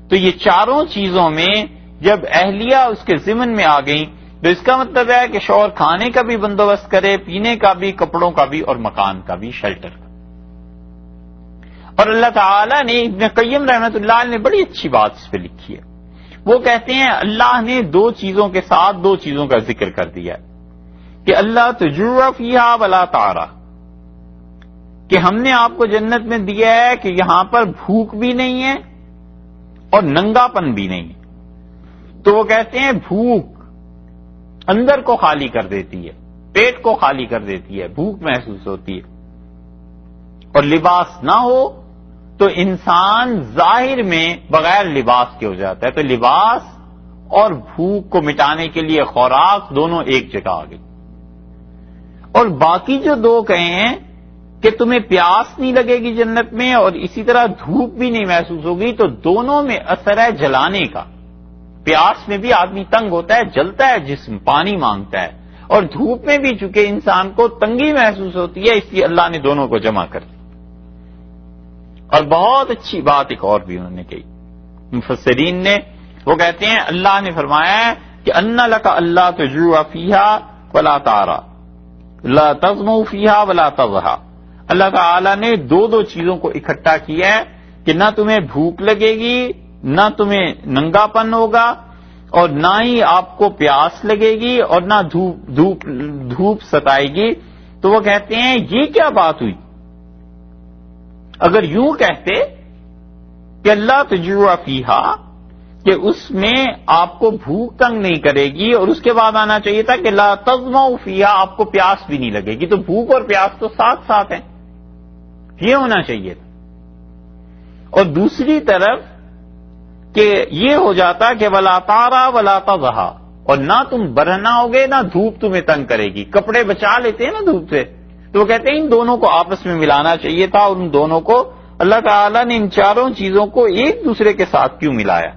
Speaker 1: تو یہ چاروں چیزوں میں جب اہلیہ اس کے ضمن میں آ گئیں، تو اس کا مطلب ہے کہ شوہر کھانے کا بھی بندوبست کرے، پینے کا بھی، کپڑوں کا بھی، اور مکان کا بھی، شیلٹر کا۔ اور اللہ تعالیٰ نے، ابن قیم رحمۃ اللہ علیہ نے بڑی اچھی بات اس پہ لکھی ہے، وہ کہتے ہیں اللہ نے دو چیزوں کے ساتھ دو چیزوں کا ذکر کر دیا ہے کہ اللہ تجوع فیہا ولا تعرا، کہ ہم نے آپ کو جنت میں دیا ہے کہ یہاں پر بھوک بھی نہیں ہے اور ننگا پن بھی نہیں ہے۔ تو وہ کہتے ہیں بھوک اندر کو خالی کر دیتی ہے، پیٹ کو خالی کر دیتی ہے، بھوک محسوس ہوتی ہے، اور لباس نہ ہو تو انسان ظاہر میں بغیر لباس کے ہو جاتا ہے۔ تو لباس اور بھوک کو مٹانے کے لیے خوراک دونوں ایک جگہ آ گئی. اور باقی جو دو کہے ہیں کہ تمہیں پیاس نہیں لگے گی جنت میں اور اسی طرح دھوپ بھی نہیں محسوس ہوگی، تو دونوں میں اثر ہے جلانے کا. پیاس میں بھی آدمی تنگ ہوتا ہے، جلتا ہے جسم، پانی مانگتا ہے، اور دھوپ میں بھی چونکہ انسان کو تنگی محسوس ہوتی ہے، اس لیے اللہ نے دونوں کو جمع کر دیا. اور بہت اچھی بات ایک اور بھی انہوں نے کہی مفسرین نے، وہ کہتے ہیں اللہ نے فرمایا ہے کہ ان لک اللہ تجوع فیہا ولا تعرا لا تظمؤ فیہا ولا تضحا. اللہ تعالی نے دو چیزوں کو اکٹھا کیا ہے کہ نہ تمہیں بھوک لگے گی، نہ تمہیں ننگا پن ہوگا، اور نہ ہی آپ کو پیاس لگے گی، اور نہ دھوپ ستائے گی. تو وہ کہتے ہیں یہ کیا بات ہوئی؟ اگر یوں کہتے کہ اللہ تجوع فیہا کہ اس میں آپ کو بھوک تنگ نہیں کرے گی، اور اس کے بعد آنا چاہیے تھا کہ لا تظمؤ فیہا آپ کو پیاس بھی نہیں لگے گی، تو بھوک اور پیاس تو ساتھ ساتھ ہیں، یہ ہونا چاہیے تھا. اور دوسری طرف کہ یہ ہو جاتا کہ ولا تعرا ولا تضحا، اور نہ تم برہنا ہوگے نہ دھوپ تمہیں تنگ کرے گی. کپڑے بچا لیتے ہیں نا دھوپ سے، تو وہ کہتے ہیں ان دونوں کو آپس میں ملانا چاہیے تھا، اور ان دونوں کو اللہ تعالیٰ نے ان چاروں چیزوں کو ایک دوسرے کے ساتھ کیوں ملایا؟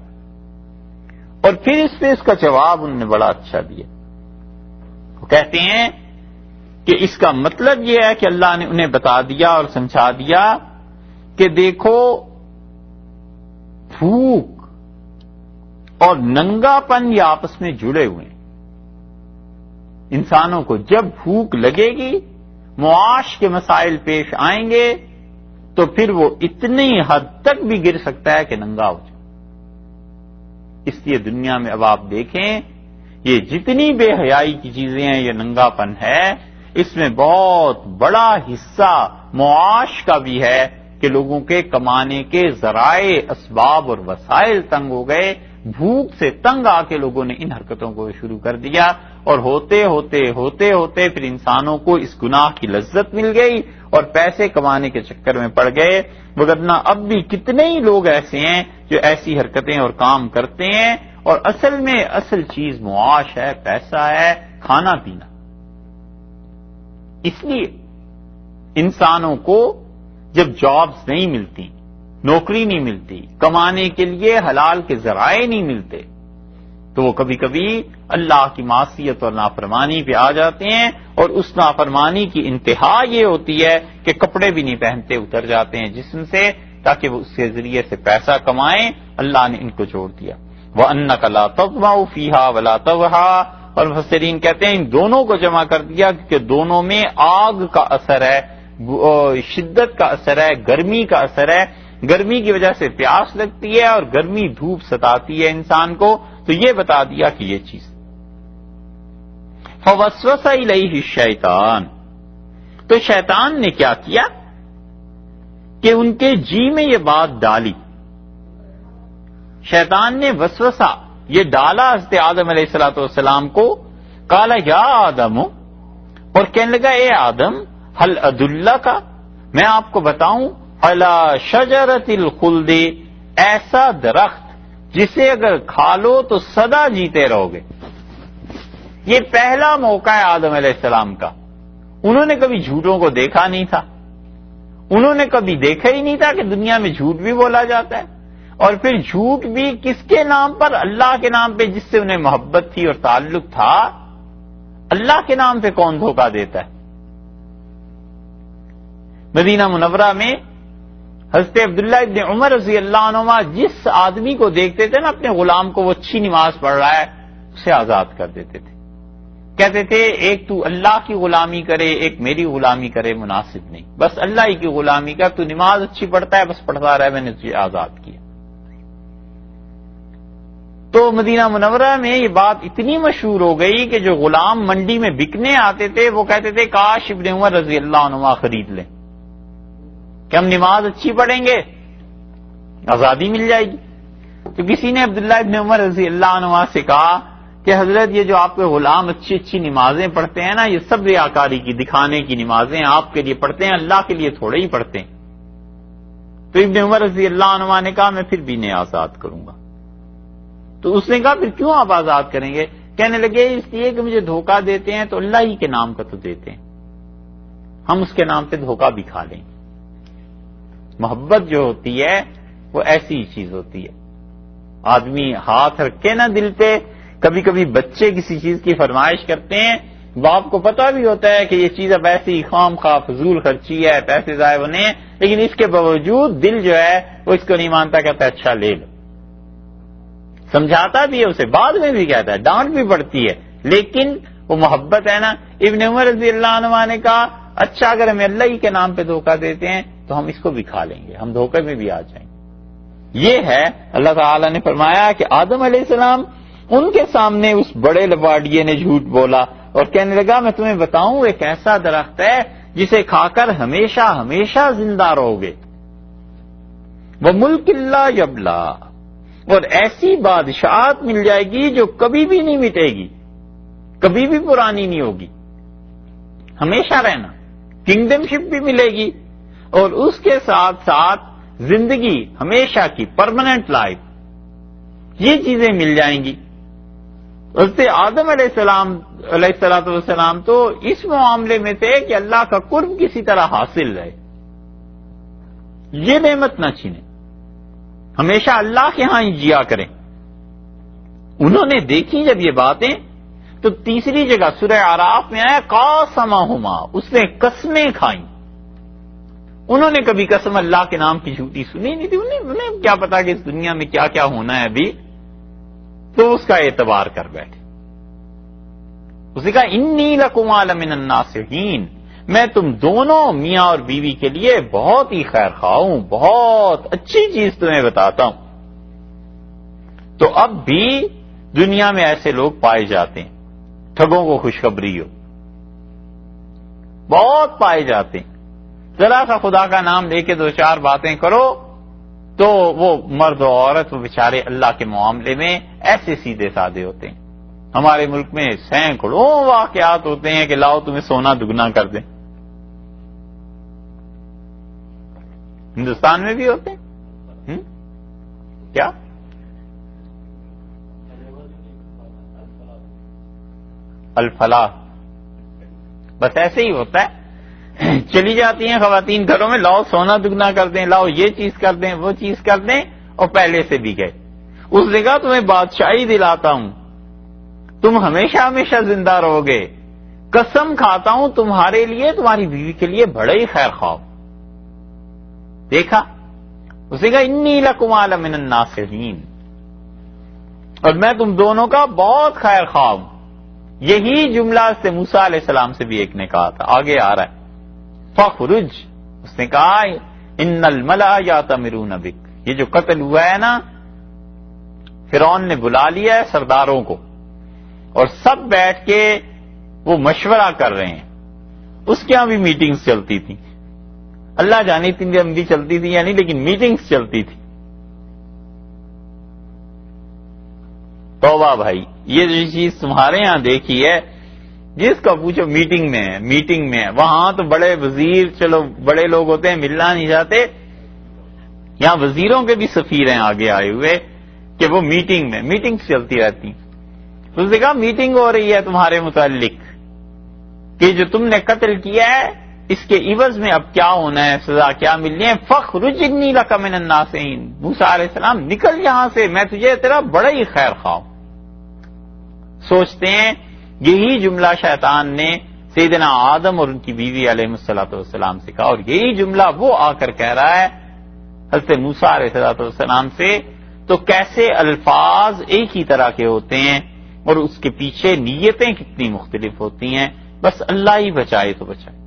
Speaker 1: اور پھر اس پہ اس کا جواب انہوں نے بڑا اچھا دیا. وہ کہتے ہیں کہ اس کا مطلب یہ ہے کہ اللہ نے انہیں بتا دیا اور سمجھا دیا کہ دیکھو بھوک اور ننگا پن یہ آپس میں جڑے ہوئے ہیں. انسانوں کو جب بھوک لگے گی، معاش کے مسائل پیش آئیں گے، تو پھر وہ اتنی حد تک بھی گر سکتا ہے کہ ننگا ہو جائے. اس لیے دنیا میں اب آپ دیکھیں یہ جتنی بے حیائی کی چیزیں ہیں، یہ ننگا پن ہے، اس میں بہت بڑا حصہ معاش کا بھی ہے کہ لوگوں کے کمانے کے ذرائع، اسباب اور وسائل تنگ ہو گئے. بھوک سے تنگ آ کے لوگوں نے ان حرکتوں کو شروع کر دیا، اور ہوتے ہوتے پھر انسانوں کو اس گناہ کی لذت مل گئی اور پیسے کمانے کے چکر میں پڑ گئے. وگرنہ اب بھی کتنے ہی لوگ ایسے ہیں جو ایسی حرکتیں اور کام کرتے ہیں، اور اصل چیز معاش ہے، پیسہ ہے، کھانا پینا. اس لیے انسانوں کو جب جابز نہیں ملتی، نوکری نہیں ملتی، کمانے کے لیے حلال کے ذرائع نہیں ملتے، تو وہ کبھی کبھی اللہ کی معصیت اور نافرمانی پہ آ جاتے ہیں. اور اس نافرمانی کی انتہا یہ ہوتی ہے کہ کپڑے بھی نہیں پہنتے، اتر جاتے ہیں جسم سے تاکہ وہ اس کے ذریعے سے پیسہ کمائیں. اللہ نے ان کو چھوڑ دیا. وَأَنَّكَ لَا تَظْمَأُ فِيهَا وَلَا تَضْحَا. اور مفسرین کہتے ہیں ان دونوں کو جمع کر دیا کیونکہ دونوں میں آگ کا اثر ہے، شدت کا اثر ہے، گرمی کا اثر ہے. گرمی کی وجہ سے پیاس لگتی ہے اور گرمی دھوپ ستاتی ہے انسان کو. تو یہ بتا دیا کہ یہ چیز. فوسوس الیہ الشیطان. تو شیطان نے کیا کیا کہ ان کے جی میں یہ بات ڈالی. شیطان نے وسوسہ یہ ڈالا حضرت آدم علیہ الصلوۃ والسلام کو. قال یا آدم، اور کہنے لگا اے آدم، هل ادلک، میں آپ کو بتاؤں، علی شجرۃ الخلد، ایسا درخت جسے اگر کھا لو تو سدا جیتے رہو گے. یہ پہلا موقع ہے آدم علیہ السلام کا. انہوں نے کبھی جھوٹوں کو دیکھا نہیں تھا، انہوں نے کبھی دیکھا ہی نہیں تھا کہ دنیا میں جھوٹ بھی بولا جاتا ہے. اور پھر جھوٹ بھی کس کے نام پر؟ اللہ کے نام پہ، جس سے انہیں محبت تھی اور تعلق تھا. اللہ کے نام پہ کون دھوکہ دیتا ہے؟ مدینہ منورہ میں حضرت عبداللہ ابن عمر رضی اللہ عنہما جس آدمی کو دیکھتے تھے نا اپنے غلام کو وہ اچھی نماز پڑھ رہا ہے، اسے آزاد کر دیتے تھے. کہتے تھے ایک تو اللہ کی غلامی کرے، ایک میری غلامی کرے، مناسب نہیں. بس اللہ ہی کی غلامی کر، تو نماز اچھی پڑھتا ہے بس پڑھتا رہے، میں نے تجھے آزاد کیا. تو مدینہ منورہ میں یہ بات اتنی مشہور ہو گئی کہ جو غلام منڈی میں بکنے آتے تھے وہ کہتے تھے کاش ابن عمر رضی اللہ عنہما خرید لیں کہ ہم نماز اچھی پڑھیں گے، آزادی مل جائے گی. تو کسی نے عبداللہ ابن عمر رضی اللہ عنہما سے کہا کہ حضرت یہ جو آپ کے غلام اچھی نمازیں پڑھتے ہیں نا، یہ سب ریاکاری کی، دکھانے کی نمازیں آپ کے لیے پڑھتے ہیں، اللہ کے لیے تھوڑے ہی پڑھتے ہیں. تو ابن عمر رضی اللہ عنہما نے کہا میں پھر بھی انہیں آزاد کروں گا. تو اس نے کہا پھر کیوں آپ آزاد کریں گے؟ کہنے لگے اس لیے کہ مجھے دھوکہ دیتے ہیں تو اللہ ہی کے نام کا تو دیتے ہیں، ہم اس کے نام پہ دھوکہ بھی کھا لیں گے۔ محبت جو ہوتی ہے وہ ایسی ہی چیز ہوتی ہے، آدمی ہاتھ رکھے نا دل پہ، کبھی کبھی بچے کسی چیز کی فرمائش کرتے ہیں، باپ کو پتا بھی ہوتا ہے کہ یہ چیز اب ایسی خام خواہ فضول خرچی ہے، پیسے ضائع ہونے ہیں، لیکن اس کے باوجود دل جو ہے وہ اس کو نہیں مانتا، کہتا ہے اچھا لے لو، سمجھاتا بھی ہے اسے، بعد میں بھی کہتا ہے، ڈانٹ بھی پڑتی ہے، لیکن وہ محبت ہے نا۔ ابن عمر رضی اللہ عنہ نے کہا اچھا اگر ہمیں اللہ ہی کے نام پہ دھوکہ دیتے ہیں تو ہم اس کو بھی کھا لیں گے، ہم دھوکے میں بھی آ جائیں گے۔ یہ ہے اللہ تعالی نے فرمایا کہ آدم علیہ السلام ان کے سامنے اس بڑے لباڈیے نے جھوٹ بولا اور کہنے لگا میں تمہیں بتاؤں ایک ایسا درخت ہے جسے کھا کر ہمیشہ ہمیشہ زندہ رہو گے، وہ ملک لا یبلا، اور ایسی بادشاہت مل جائے گی جو کبھی بھی نہیں مٹے گی، کبھی بھی پرانی نہیں ہوگی، ہمیشہ رہنا، کنگڈم شپ بھی ملے گی، اور اس کے ساتھ ساتھ زندگی ہمیشہ کی پرماننٹ لائف، یہ چیزیں مل جائیں گی۔ حضرت آدم علیہ السلام تو اس معاملے میں تھے کہ اللہ کا قرب کسی طرح حاصل رہے، یہ نعمت نہ چھینے، ہمیشہ اللہ کے ہاں ہی جیا کریں۔ انہوں نے دیکھی جب یہ باتیں تو تیسری جگہ سورہ اعراف میں آیا قاسمہما، اس نے قسمیں کھائیں۔ انہوں نے کبھی قسم اللہ کے نام کی جھوٹی سنی نہیں تھی، انہیں کیا پتا کہ اس دنیا میں کیا کیا ہونا ہے ابھی، تو اس کا اعتبار کر بیٹھے۔ اس نے کہا انی لکما لمن الناصحین، میں تم دونوں میاں اور بیوی کے لیے بہت ہی خیر خواہ ہوں، بہت اچھی چیز تمہیں بتاتا ہوں۔ تو اب بھی دنیا میں ایسے لوگ پائے جاتے ہیں، ٹھگوں کو خوشخبری ہو، بہت پائے جاتے ہیں، ذرا سا خدا کا نام لے کے دو چار باتیں کرو تو وہ مرد و عورت وہ بیچارے اللہ کے معاملے میں ایسے سیدھے سادے ہوتے ہیں۔ ہمارے ملک میں سینکڑوں واقعات ہوتے ہیں کہ لاؤ تمہیں سونا دگنا کر دیں، ہندوستان میں بھی ہوتے ہیں۔ کیا الفلاح، بس ایسے ہی ہوتا ہے، چلی جاتی ہیں خواتین گھروں میں، لاؤ سونا دگنا کر دیں، لاؤ یہ چیز کر دیں، وہ چیز کر دیں، اور پہلے سے بھی گئے۔ اس نے کہا تمہیں بادشاہی دلاتا ہوں، تم ہمیشہ ہمیشہ زندہ رہو گے، قسم کھاتا ہوں تمہارے لیے، تمہاری بیوی کے لیے بڑے ہی خیر خواہ۔ دیکھا، اس نے کہا انی لکما لمن الناصحین، اور میں تم دونوں کا بہت خیر خواہ ہوں۔ یہی جملہ سے موسیٰ علیہ السلام سے بھی ایک نے کہا تھا، آگے آ رہا ہے فخرج، اس نے کہا ان الملأ یأتمرون بک، یہ جو قتل ہوا ہے نا، فرعون نے بلا لیا ہے سرداروں کو اور سب بیٹھ کے وہ مشورہ کر رہے ہیں، اس کے ہاں بھی میٹنگز چلتی تھیں، اللہ جانے اتنی لمبی چلتی تھی یا نہیں، لیکن میٹنگز چلتی تھی۔ توبہ بھائی، یہ جو چیز تمہارے ہاں دیکھی ہے، جس کو پوچھو میٹنگ میں ہے، وہاں تو بڑے وزیر، چلو بڑے لوگ ہوتے ہیں ملنا نہیں جاتے، یہاں وزیروں کے بھی سفیر ہیں آگے آئے ہوئے کہ وہ میٹنگ چلتی رہتی۔ تو اس نے کہا میٹنگ ہو رہی ہے تمہارے متعلق کہ جو تم نے قتل کیا ہے اس کے عوض میں اب کیا ہونا ہے، سزا کیا ملنی ہے۔ فخرج انی لک من الناصحین، موسیٰ علیہ السلام نکل یہاں سے، میں تجھے تیرا بڑا ہی خیر خواہ ہوں۔ سوچتے ہیں یہی جملہ شیطان نے سیدنا آدم اور ان کی بیوی علیہ السلام سے کہا، اور یہی جملہ وہ آ کر کہہ رہا ہے حضرت موسیٰ علیہ السلام سے۔ تو کیسے الفاظ ایک ہی طرح کے ہوتے ہیں اور اس کے پیچھے نیتیں کتنی مختلف ہوتی ہیں، بس اللہ ہی بچائے تو بچائے۔